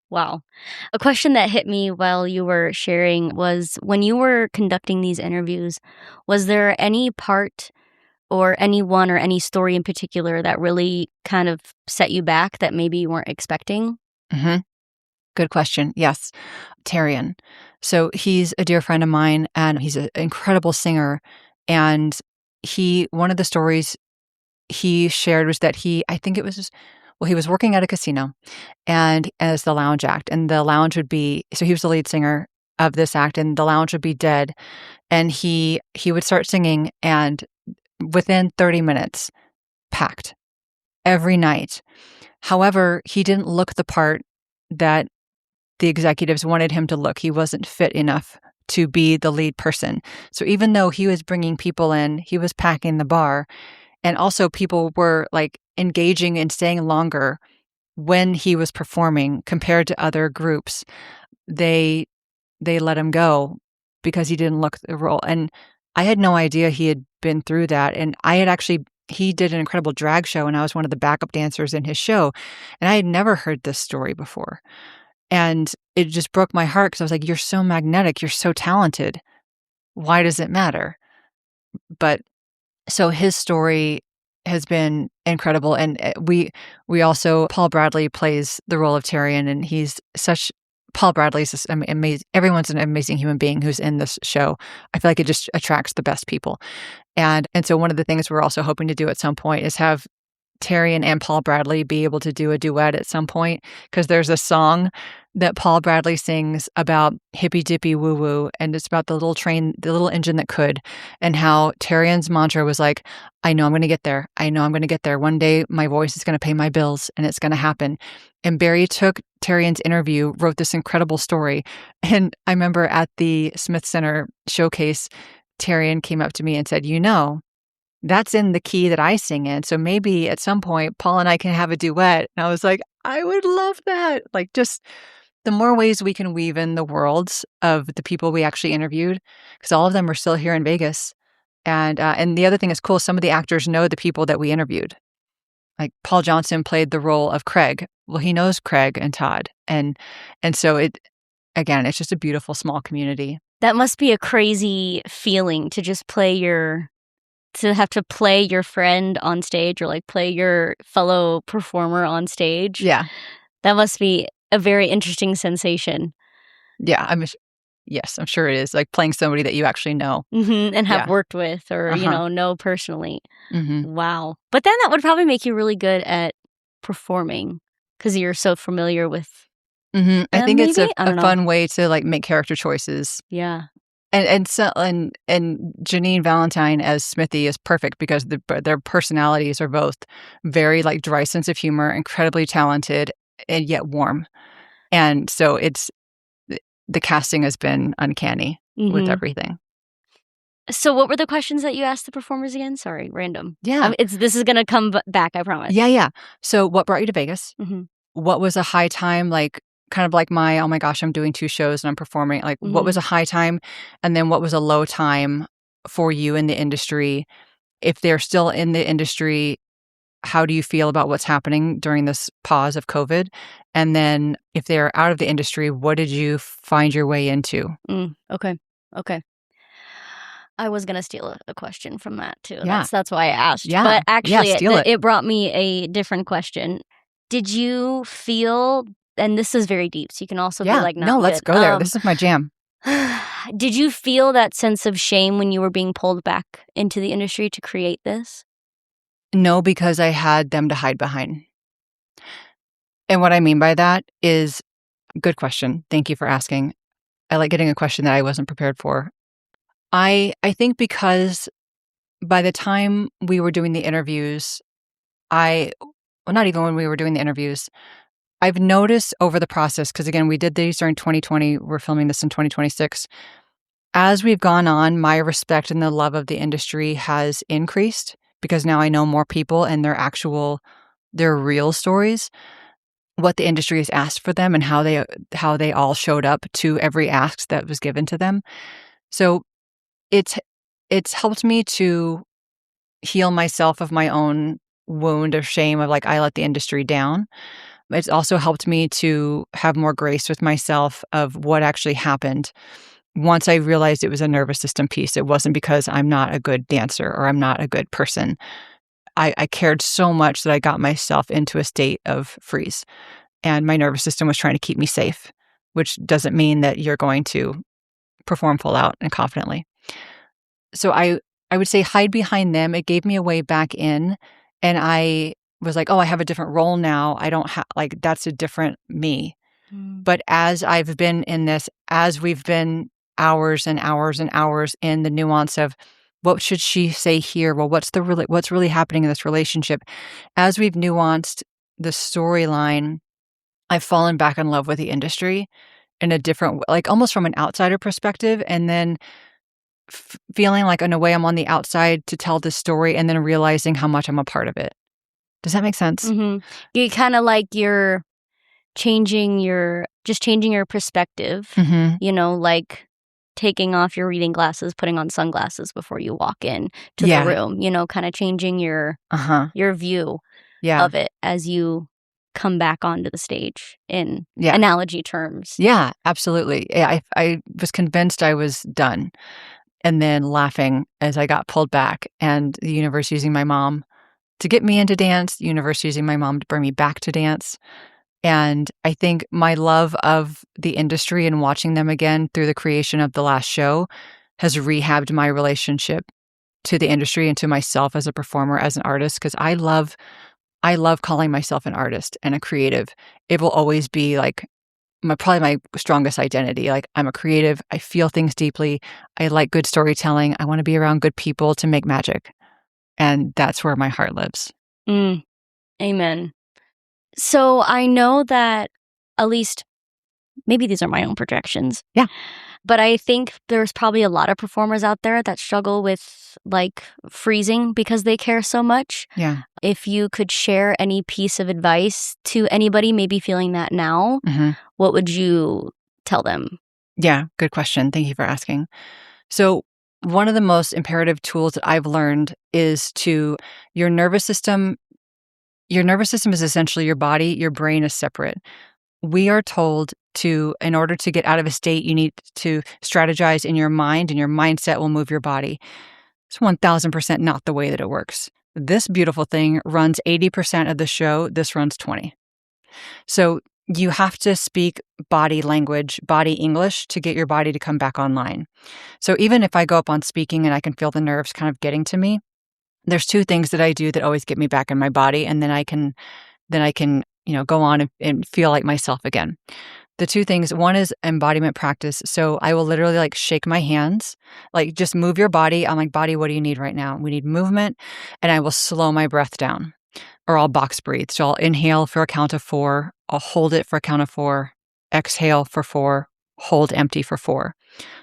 Wow. A question that hit me while you were sharing was, when you were conducting these interviews, was there any part or anyone or any story in particular that really kind of set you back that maybe you weren't expecting? Mm-hmm. Good question. Yes. Tarian. So he's a dear friend of mine, and he's an incredible singer. And one of the stories he shared was that he was working at a casino and as the lounge act, and the lounge would be, so he was the lead singer of this act, and the lounge would be dead. And he would start singing, and within 30 minutes, packed. every night. However, he didn't look the part that the executives wanted him to look. He wasn't fit enough to be the lead person. So even though he was bringing people in, he was packing the bar, and also people were like engaging and staying longer when he was performing compared to other groups. They let him go because he didn't look the role. And I had no idea he had been through that. And he did an incredible drag show, and I was one of the backup dancers in his show. And I had never heard this story before. And it just broke my heart because I was like, you're so magnetic. You're so talented. Why does it matter? But so his story has been incredible. And we also, Paul Bradley plays the role of Tyrion, and Paul Bradley's this amazing. Everyone's an amazing human being who's in this show. I feel like it just attracts the best people. And so one of the things we're also hoping to do at some point is have Tyrion and Paul Bradley be able to do a duet at some point, because there's a song that Paul Bradley sings about hippy dippy woo woo, and it's about the little train, the little engine that could, and how Tyrion's mantra was like, I know I'm going to get there. I know I'm going to get there. One day my voice is going to pay my bills, and it's going to happen. And Barry took Tyrion's interview, wrote this incredible story. And I remember at the Smith Center showcase, Tyrion came up to me and said, that's in the key that I sing in. So maybe at some point, Paul and I can have a duet. And I was like, I would love that. Like, just the more ways we can weave in the worlds of the people we actually interviewed, because all of them are still here in Vegas. And the other thing is cool, some of the actors know the people that we interviewed. Like Paul Johnson played the role of Craig. Well, he knows Craig and Todd. And so it's just a beautiful small community. That must be a crazy feeling to just have to play your friend on stage, or like play your fellow performer on stage. Yeah. That must be a very interesting sensation. Yeah. Yes, I'm sure it is. Like playing somebody that you actually know. Mm-hmm, and have worked with, or, know personally. Mm-hmm. Wow. But then that would probably make you really good at performing because you're so familiar with mm-hmm. I think it's a fun way to like make character choices. Yeah. And Janine Valentine as Smithy is perfect because their personalities are both very like dry sense of humor, incredibly talented, and yet warm. And so the casting has been uncanny with everything. So what were the questions that you asked the performers again? Sorry, random. Yeah. This is going to come back, I promise. Yeah. So what brought you to Vegas? Mm-hmm. What was a high time, like kind of like oh my gosh, I'm doing 2 shows and I'm performing. Like what was a high time? And then what was a low time for you in the industry? If they're still in the industry, how do you feel about what's happening during this pause of COVID? And then if they're out of the industry, what did you find your way into? Okay. I was going to steal a question from that too. Yeah. That's why I asked. Yeah. But actually, it brought me a different question. Did you feel, and this is very deep, so you can also be like, no, let's go there. This is my jam. Did you feel that sense of shame when you were being pulled back into the industry to create this? No, because I had them to hide behind. And what I mean by that is, good question. Thank you for asking. I like getting a question that I wasn't prepared for. I think because by the time we were doing the interviews, not even when we were doing the interviews, I've noticed over the process, because again, we did these during 2020, we're filming this in 2026. As we've gone on, my respect and the love of the industry has increased because now I know more people and their real stories, what the industry has asked for them and how they all showed up to every ask that was given to them. So it's helped me to heal myself of my own wound of shame of like, I let the industry down. It's also helped me to have more grace with myself of what actually happened. Once I realized it was a nervous system piece, it wasn't because I'm not a good dancer or I'm not a good person. I cared so much that I got myself into a state of freeze. And my nervous system was trying to keep me safe, which doesn't mean that you're going to perform full out and confidently. So I would say hide behind them. It gave me a way back in. And I was like, oh, I have a different role now. I don't have, like, that's a different me. But as I've been in this, as we've been hours and hours and hours in the nuance of what should she say here? Well, what's really happening in this relationship? As we've nuanced the storyline, I've fallen back in love with the industry in a different, like almost from an outsider perspective, and then feeling like in a way I'm on the outside to tell this story, and then realizing how much I'm a part of it. Does that make sense? Mm-hmm. You kind of like you're changing your perspective, like taking off your reading glasses, putting on sunglasses before you walk in to the room, kind of changing your view of it as you come back onto the stage in analogy terms. Yeah, absolutely. I was convinced I was done, and then laughing as I got pulled back, and the universe using my mom to get me into dance, the universe using my mom to bring me back to dance. And I think my love of the industry and watching them again through the creation of the last show has rehabbed my relationship to the industry and to myself as a performer, as an artist, because I love calling myself an artist and a creative. It will always be like probably my strongest identity. Like, I'm a creative. I feel things deeply. I like good storytelling. I want to be around good people to make magic. And that's where my heart lives. Amen. So I know that, at least maybe these are my own projections. Yeah. But I think there's probably a lot of performers out there that struggle with like freezing because they care so much. Yeah. If you could share any piece of advice to anybody maybe feeling that now, what would you tell them? Yeah, good question. Thank you for asking. So one of the most imperative tools that I've learned is your nervous system is essentially your body, your brain is separate. We are told in order to get out of a state, you need to strategize in your mind, and your mindset will move your body. It's 1000% not the way that it works. This beautiful thing runs 80% of the show. This runs 20. So you have to speak body language, body English, to get your body to come back online. So even if I go up on speaking and I can feel the nerves kind of getting to me, there's two things that I do that always get me back in my body, and then I can go on and feel like myself again. The two things, one is embodiment practice. So I will literally like shake my hands, like just move your body. I'm like, body, what do you need right now? We need movement. And I will slow my breath down, or I'll box breathe. So I'll inhale for a count of 4. I'll hold it for a count of 4. Exhale for 4. Hold empty for 4.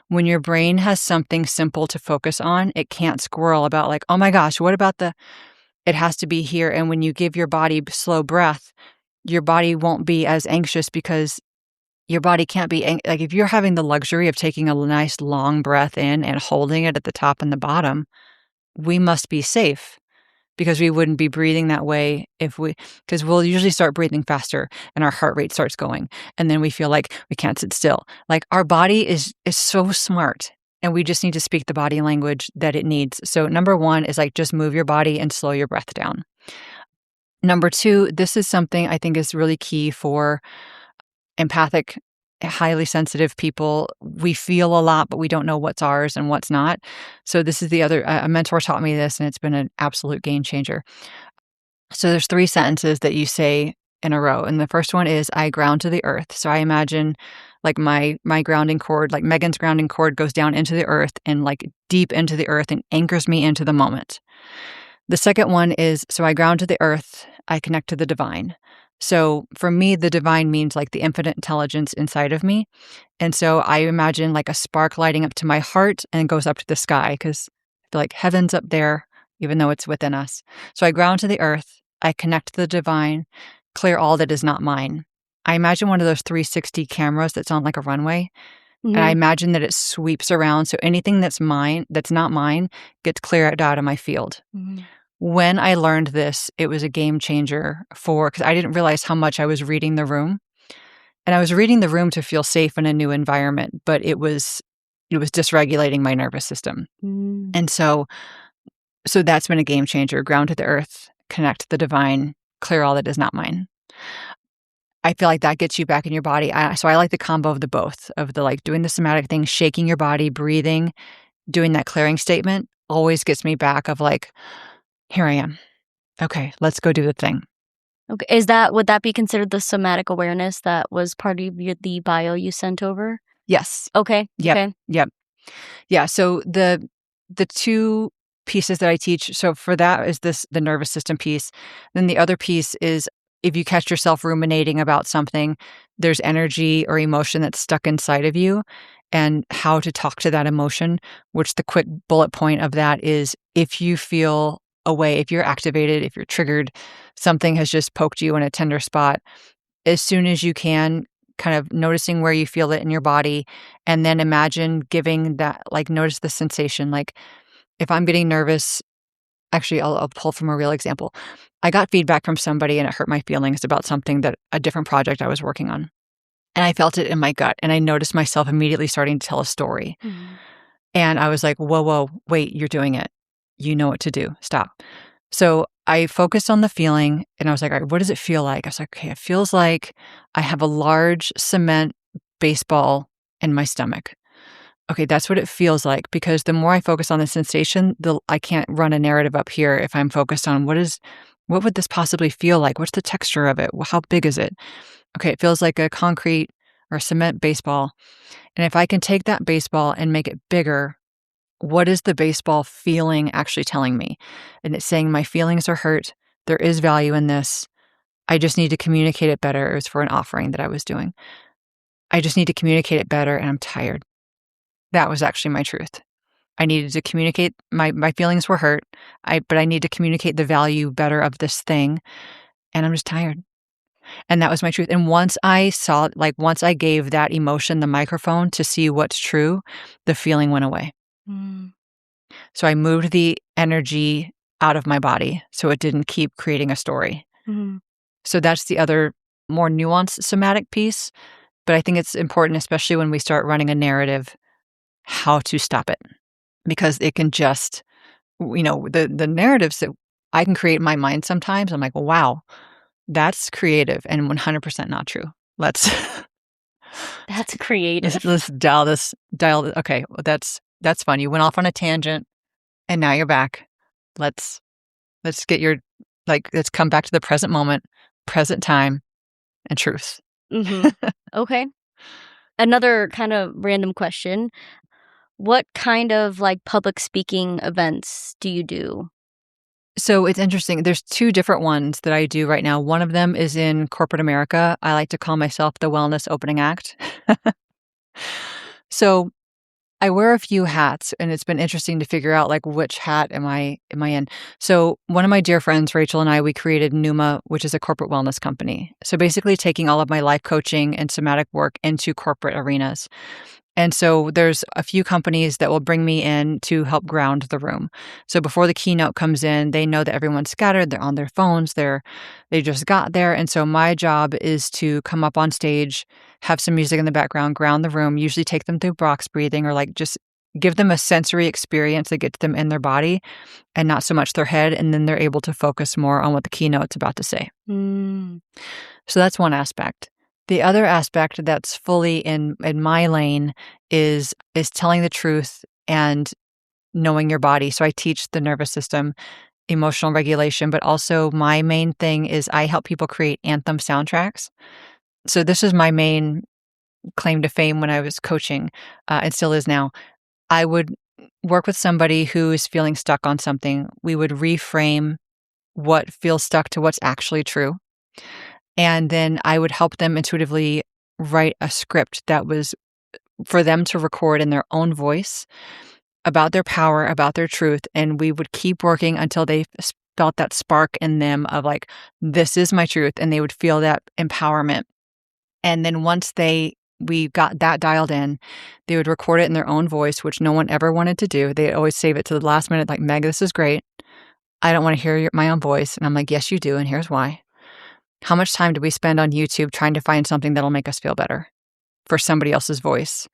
When your brain has something simple to focus on, it can't squirrel about like, oh my gosh, what about it has to be here. And when you give your body slow breath, your body won't be as anxious, because your body can't be, like if you're having the luxury of taking a nice long breath in and holding it at the top and the bottom, we must be safe, because we wouldn't be breathing that way because we'll usually start breathing faster and our heart rate starts going. And then we feel like we can't sit still. Like, our body is so smart, and we just need to speak the body language that it needs. So number 1 is like, just move your body and slow your breath down. Number 2, this is something I think is really key for empathic, highly sensitive people. We feel a lot, but we don't know what's ours and what's not. So this is the other, a mentor taught me this, and it's been an absolute game changer. So there's 3 sentences that you say in a row. And the first one is, I ground to the earth. So I imagine like my grounding cord, like Megan's grounding cord, goes down into the earth and like deep into the earth and anchors me into the moment. The second one is, so I ground to the earth, I connect to the divine. So for me, the divine means like the infinite intelligence inside of me. And so I imagine like a spark lighting up to my heart and goes up to the sky, because I feel like heaven's up there, even though it's within us. So I ground to the earth, I connect to the divine, clear all that is not mine. I imagine one of those 360 cameras that's on like a runway. And I imagine that it sweeps around. So anything that's not mine, gets cleared out of my field. When I learned this, it was a game changer because I didn't realize how much I was reading the room. And I was reading the room to feel safe in a new environment, but it was dysregulating my nervous system. And so that's been a game changer. Ground to the earth, connect to the divine, clear all that is not mine. I feel like that gets you back in your body. So I like the combo of the both, of the like doing the somatic thing, shaking your body, breathing, doing that clearing statement always gets me back of like, here I am. Okay, let's go do the thing. Okay, would that be considered the somatic awareness that was part of the bio you sent over? Yes. Okay. Yep. Okay. Yep. Yeah. So the the two pieces that I teach, so for that is the nervous system piece. Then the other piece is if you catch yourself ruminating about something, there's energy or emotion that's stuck inside of you and how to talk to that emotion, which the quick bullet point of that is if you feel a way, if you're activated, if you're triggered, something has just poked you in a tender spot, as soon as you can, kind of noticing where you feel it in your body, and then imagine giving that, like, notice the sensation. Like, if I'm getting nervous, actually, I'll pull from a real example. I got feedback from somebody and it hurt my feelings about something that a different project I was working on. And I felt it in my gut and I noticed myself immediately starting to tell a story. Mm-hmm. And I was like, whoa, wait, you're doing it. You know what to do. Stop. So I focused on the feeling and I was like, all right, what does it feel like? I was like, okay, it feels like I have a large cement baseball in my stomach. Okay, that's what it feels like, because the more I focus on the sensation, I can't run a narrative up here if I'm focused on what would this possibly feel like? What's the texture of it? How big is it? Okay, it feels like a concrete or cement baseball. And if I can take that baseball and make it bigger, what is the baseball feeling actually telling me? And it's saying my feelings are hurt. There is value in this. I just need to communicate it better. It was for an offering that I was doing. I just need to communicate it better and I'm tired. That was actually my truth. I needed to communicate, my feelings were hurt, but I need to communicate the value better of this thing, and I'm just tired. And that was my truth. And once I gave that emotion the microphone to see what's true, the feeling went away. Mm. So I moved the energy out of my body so it didn't keep creating a story. Mm-hmm. So that's the other more nuanced somatic piece. But I think it's important, especially when we start running a narrative, how to stop it. Because it can just, the narratives that I can create in my mind sometimes, I'm like, wow, that's creative and 100% not true. That's creative. let's dial this. Okay, well, that's fun. You went off on a tangent and now you're back. Let's get let's come back to the present moment, present time, and truth. Mm-hmm. Okay. Another kind of random question. What kind of public speaking events do you do? So it's interesting. There's two different ones that I do right now. One of them is in corporate America. I like to call myself the wellness opening act. So I wear a few hats, and it's been interesting to figure out which hat am I in. So one of my dear friends, Rachel, and I, we created Numa, which is a corporate wellness company. So basically taking all of my life coaching and somatic work into corporate arenas. And so there's a few companies that will bring me in to help ground the room. So before the keynote comes in, they know that everyone's scattered, they're on their phones, they just got there. And so my job is to come up on stage, have some music in the background, ground the room, usually take them through box breathing or just give them a sensory experience that gets them in their body and not so much their head. And then they're able to focus more on what the keynote's about to say. Mm. So that's one aspect. The other aspect that's fully in my lane is telling the truth and knowing your body. So I teach the nervous system, emotional regulation, but also my main thing is I help people create anthem soundtracks. So this is my main claim to fame when I was coaching, and still is now. I would work with somebody who is feeling stuck on something. We would reframe what feels stuck to what's actually true. And then I would help them intuitively write a script that was for them to record in their own voice about their power, about their truth. And we would keep working until they felt that spark in them of this is my truth. And they would feel that empowerment. And then once we got that dialed in, they would record it in their own voice, which no one ever wanted to do. They always save it to the last minute, Meg, this is great. I don't want to hear my own voice. And I'm like, yes, you do. And here's why. How much time do we spend on YouTube trying to find something that'll make us feel better for somebody else's voice?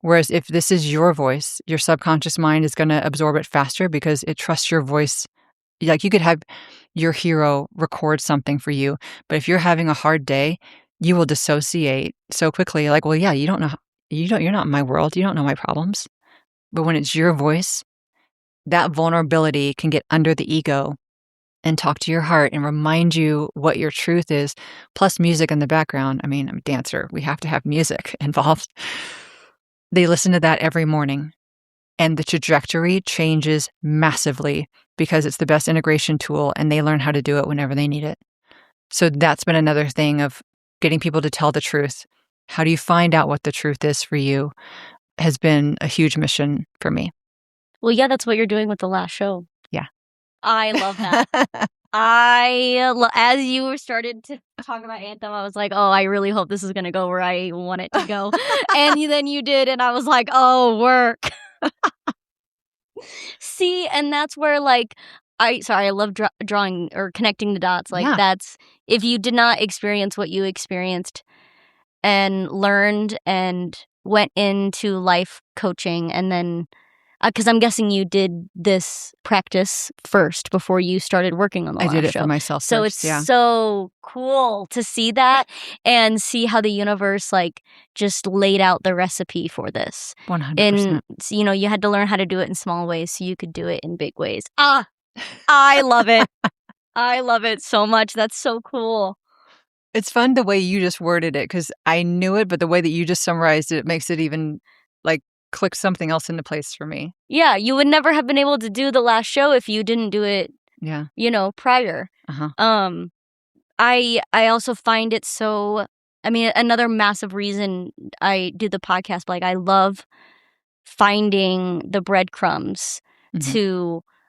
Whereas if this is your voice, your subconscious mind is going to absorb it faster because it trusts your voice. You could have your hero record something for you, but if you're having a hard day, you will dissociate so quickly. Well, yeah, you're not in my world. You don't know my problems. But when it's your voice, that vulnerability can get under the ego and talk to your heart and remind you what your truth is, plus music in the background. I mean, I'm a dancer. We have to have music involved. They listen to that every morning. and the trajectory changes massively because it's the best integration tool and they learn how to do it whenever they need it. So that's been another thing of getting people to tell the truth. How do you find out what the truth is for you has been a huge mission for me. Well, yeah, that's what you're doing with the last show. Yeah. I love that. As you started to talk about Anthem, I was like, oh, I really hope this is going to go where I want it to go. And then you did, and I was like, oh, work. See, and that's where, like, I love drawing or connecting the dots. Like, that's, if you did not experience what you experienced and learned and went into life coaching and then, because I'm guessing you did this practice first before you started working on the last show. I did it for myself so first, it's so cool to see that and see how the universe, like, just laid out the recipe for this. 100%. And, you had to learn how to do it in small ways so you could do it in big ways. I love it. I love it so much. That's so cool. It's fun the way you just worded it because I knew it, but the way that you just summarized it makes it even, like, click something else into place for me. Yeah, you would never have been able to do the last show if you didn't do it, prior. Uh-huh. I also find it so, another massive reason I do the podcast, like, I love finding the breadcrumbs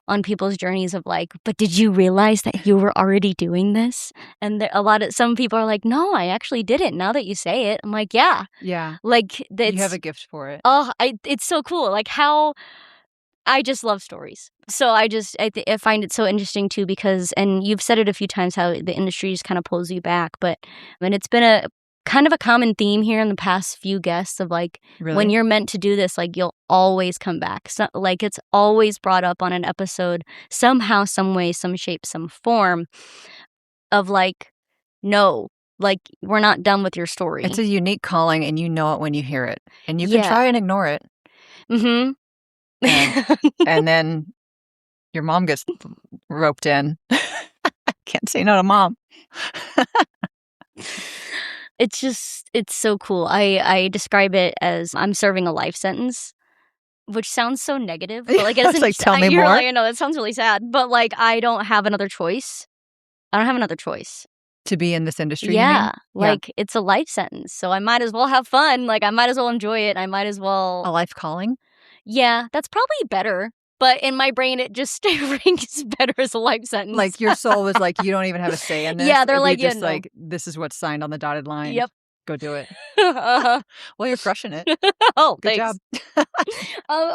on people's journeys of, like, but did you realize that you were already doing this? And some people are like, no, I actually did it now that you say it. I'm like, yeah. Yeah. Like, you have a gift for it. Oh, it's so cool. Like, how I just love stories. So I find it so interesting too because, and you've said it a few times, how the industry just kind of pulls you back. But it's been a kind of a common theme here in the past few guests of, like, Really? When you're meant to do this, like, you'll always come back. So, like, it's always brought up on an episode somehow, some way, some shape, some form of, like, no, like, we're not done with your story. It's a unique calling and you know it when you hear it. And you can try and ignore it. Mm-hmm. And then your mom gets roped in. Can't say no to mom. It's so cool. I describe it as I'm serving a life sentence, which sounds so negative. But, like, it's like, tell me more. Like, I know that sounds really sad, but, like, I don't have another choice. To be in this industry, yeah, like, it's a life sentence, so I might as well have fun. Like, I might as well enjoy it. I might as well. A life calling? Yeah, that's probably better. But in my brain, it just ranks better as a life sentence. Like, your soul was like, you don't even have a say in this. Yeah, they're like, just like, this is what's signed on the dotted line. Yep. Go do it. Uh-huh. Well, you're crushing it. Oh, good thanks. job.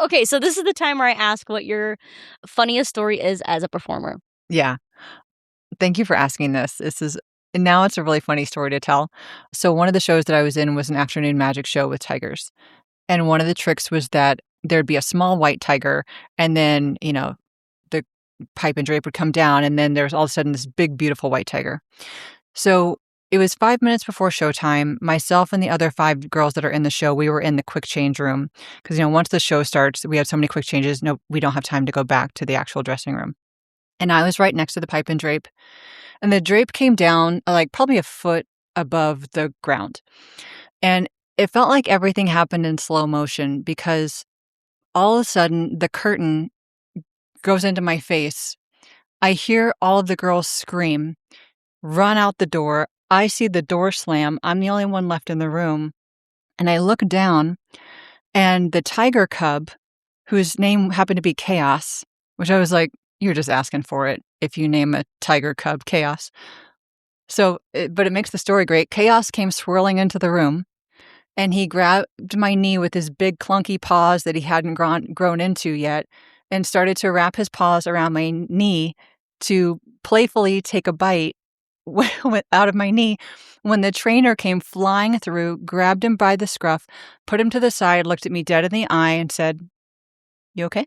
Okay, so this is the time where I ask what your funniest story is as a performer. Yeah. Thank you for asking this. Now it's a really funny story to tell. So one of the shows that I was in was an afternoon magic show with tigers. And one of the tricks was that there'd be a small white tiger, and then, the pipe and drape would come down, and then there's all of a sudden this big, beautiful white tiger. So it was 5 minutes before showtime. Myself and the other 5 girls that are in the show, we were in the quick change room. Because, once the show starts, we have so many quick changes, we don't have time to go back to the actual dressing room. And I was right next to the pipe and drape. And the drape came down, like, probably a foot above the ground. And it felt like everything happened in slow motion because all of a sudden the curtain goes into my face. I hear all of the girls scream, run out the door. I see the door slam. I'm the only one left in the room. And I look down, and the tiger cub, whose name happened to be Chaos, which I was like, you're just asking for it if you name a tiger cub Chaos. So, but it makes the story great. Chaos came swirling into the room, and he grabbed my knee with his big clunky paws that he hadn't grown into yet, and started to wrap his paws around my knee to playfully take a bite out of my knee. When the trainer came flying through, grabbed him by the scruff, put him to the side, looked at me dead in the eye, and said, "You okay?"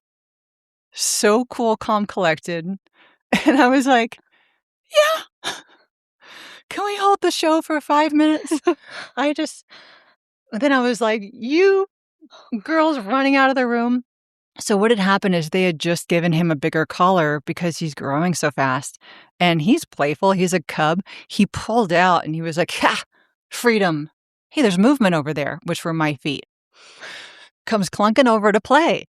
So cool, calm, collected. And I was like, yeah. Can we hold the show for 5 minutes? Then I was like, you girls running out of the room. So what had happened is they had just given him a bigger collar because he's growing so fast. And he's playful. He's a cub. He pulled out and he was like, ha, freedom. Hey, there's movement over there, which were my feet. Comes clunking over to play.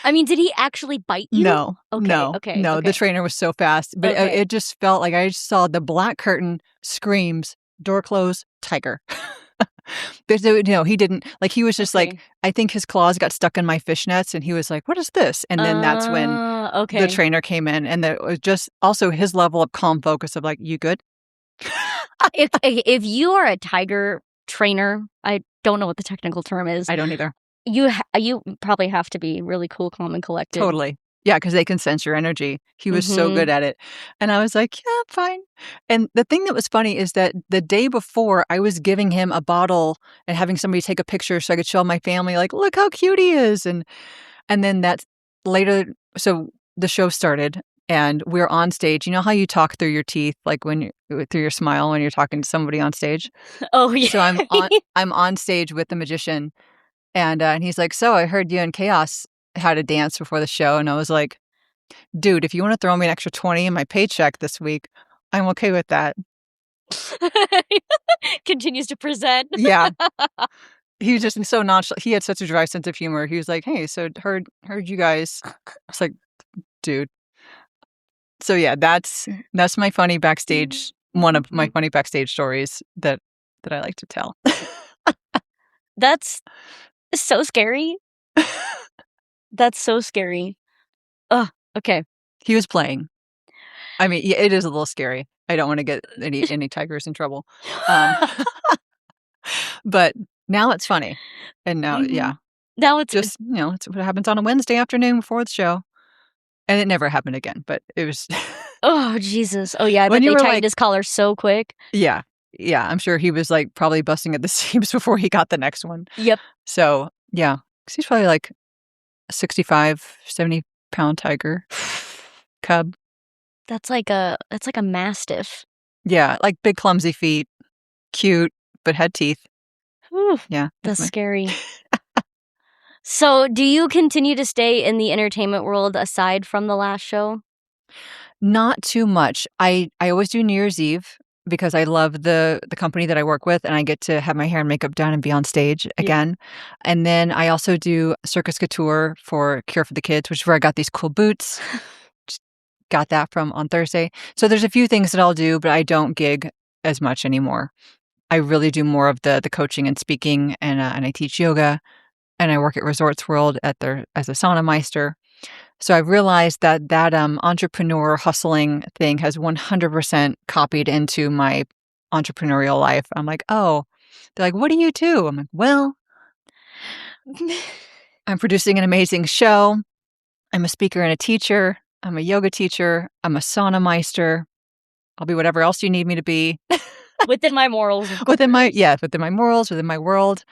I mean, did he actually bite you? No. Okay, No. okay, No. The okay. trainer was so fast, but Okay. it just felt like I just saw the black curtain, screams, door closed, tiger. But he didn't like. He was just like, Okay. I think his claws got stuck in my fishnets, and he was like, "What is this?" And then that's when the Okay. trainer came in, and it was just also his level of calm focus of like, "You good?" If you are a tiger trainer, I don't know what the technical term is. I don't either. You probably have to be really cool, calm, and collected. Totally. Yeah, because they can sense your energy. He was so good at it. And I was like, yeah, fine. And the thing that was funny is that the day before, I was giving him a bottle and having somebody take a picture so I could show my family, like, look how cute he is. And then that's later. So the show started and we're on stage. You know how you talk through your teeth, like when you through your smile when you're talking to somebody on stage? Oh, yeah. So I'm on stage with the magician. And he's like, so I heard you and Chaos had a dance before the show. And I was like, dude, if you want to throw me an extra 20 in my paycheck this week, I'm okay with that. Continues to present. Yeah. He was just so nonchalant. He had such a dry sense of humor. He was like, hey, so heard you guys. I was like, dude. So yeah, that's my funny backstage, one of my funny backstage stories that I like to tell. That's so scary. That's so scary. Ugh, okay. He was playing. I mean, yeah, it is a little scary. I don't want to get any tigers in trouble. But now it's funny. And now, yeah. Now it's Just, it's what happens on a Wednesday afternoon before the show. And it never happened again, but it was oh, Jesus. Oh, yeah, I when bet you they were tightened like his collar so quick. yeah. Yeah, I'm sure he was, like, probably busting at the seams before he got the next one. Yep. So, yeah, 'cause he's probably, like, a 65, 70-pound tiger cub. That's like a mastiff. Yeah, like, big clumsy feet, cute, but had teeth. Whew, Yeah. that's scary. So, do you continue to stay in the entertainment world aside from the last show? Not too much. I always do New Year's Eve because I love the company that I work with, and I get to have my hair and makeup done and be on stage again. And then I also do Circus Couture for Cure for the Kids, which is where I got these cool boots. Just got that from on Thursday. So there's a few things that I'll do, but I don't gig as much anymore. I really do more of the coaching and speaking, and I teach yoga, and I work at Resorts World as a sauna meister. So I've realized that entrepreneur hustling thing has 100% copied into my entrepreneurial life. I'm like, oh, they're like, what do you do? I'm like, well, I'm producing an amazing show. I'm a speaker and a teacher. I'm a yoga teacher. I'm a sauna meister. I'll be whatever else you need me to be. Within my morals, of course. within my morals, within my world.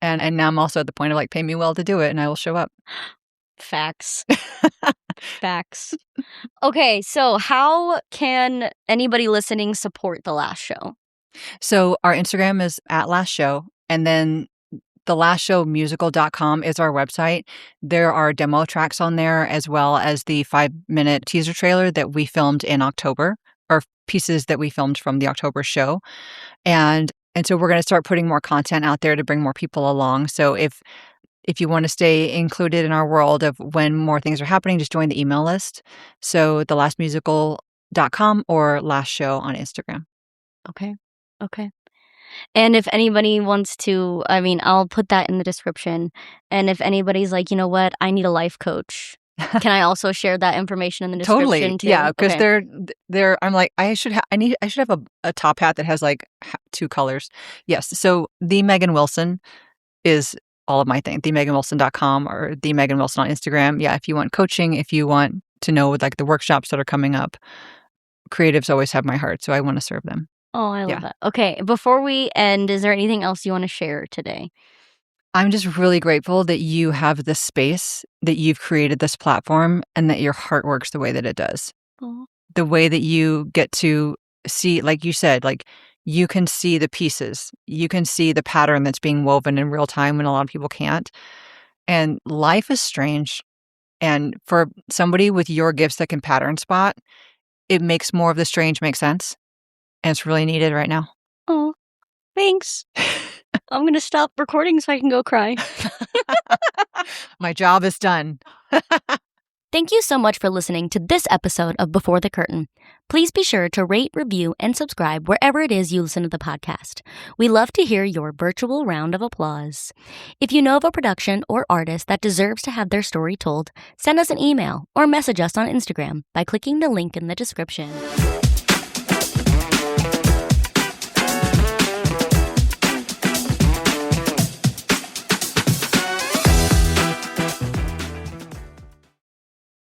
And now I'm also at the point of like, pay me well to do it and I will show up. Facts. Facts. Okay, so how can anybody listening support the last show? So our Instagram is @LastShow, and then thelastshowmusical.com is our website. There are demo tracks on there as well as the 5-minute teaser trailer that we filmed in October, or pieces that we filmed from the October show. And so we're going to start putting more content out there to bring more people along. So if you want to stay included in our world of when more things are happening, just join the email list. So thelastmusical.com or Last Show on Instagram. Okay. And if anybody wants to, I mean, I'll put that in the description. And if anybody's like, you know what, I need a life coach, can I also share that information in the description Totally. too? Yeah, because they're I'm like, I should have a top hat that has like 2 colors. Yes. So the Megan Wilson is all of my thing. TheMeganWilson.com or The Megan Wilson on Instagram. Yeah, if you want coaching, if you want to know like the workshops that are coming up, creatives always have my heart, so I want to serve them. Oh, I love that. Okay, before we end, is there anything else you want to share today? I'm just really grateful that you have this space, that you've created this platform, and that your heart works the way that it does. Aww. The way that you get to see, like you said, like you can see the pieces. You can see the pattern that's being woven in real time when a lot of people can't. And life is strange. And for somebody with your gifts that can pattern spot, it makes more of the strange make sense. And it's really needed right now. Oh, thanks. I'm going to stop recording so I can go cry. My job is done. Thank you so much for listening to this episode of Before the Curtain. Please be sure to rate, review, and subscribe wherever it is you listen to the podcast. We love to hear your virtual round of applause. If you know of a production or artist that deserves to have their story told, send us an email or message us on Instagram by clicking the link in the description.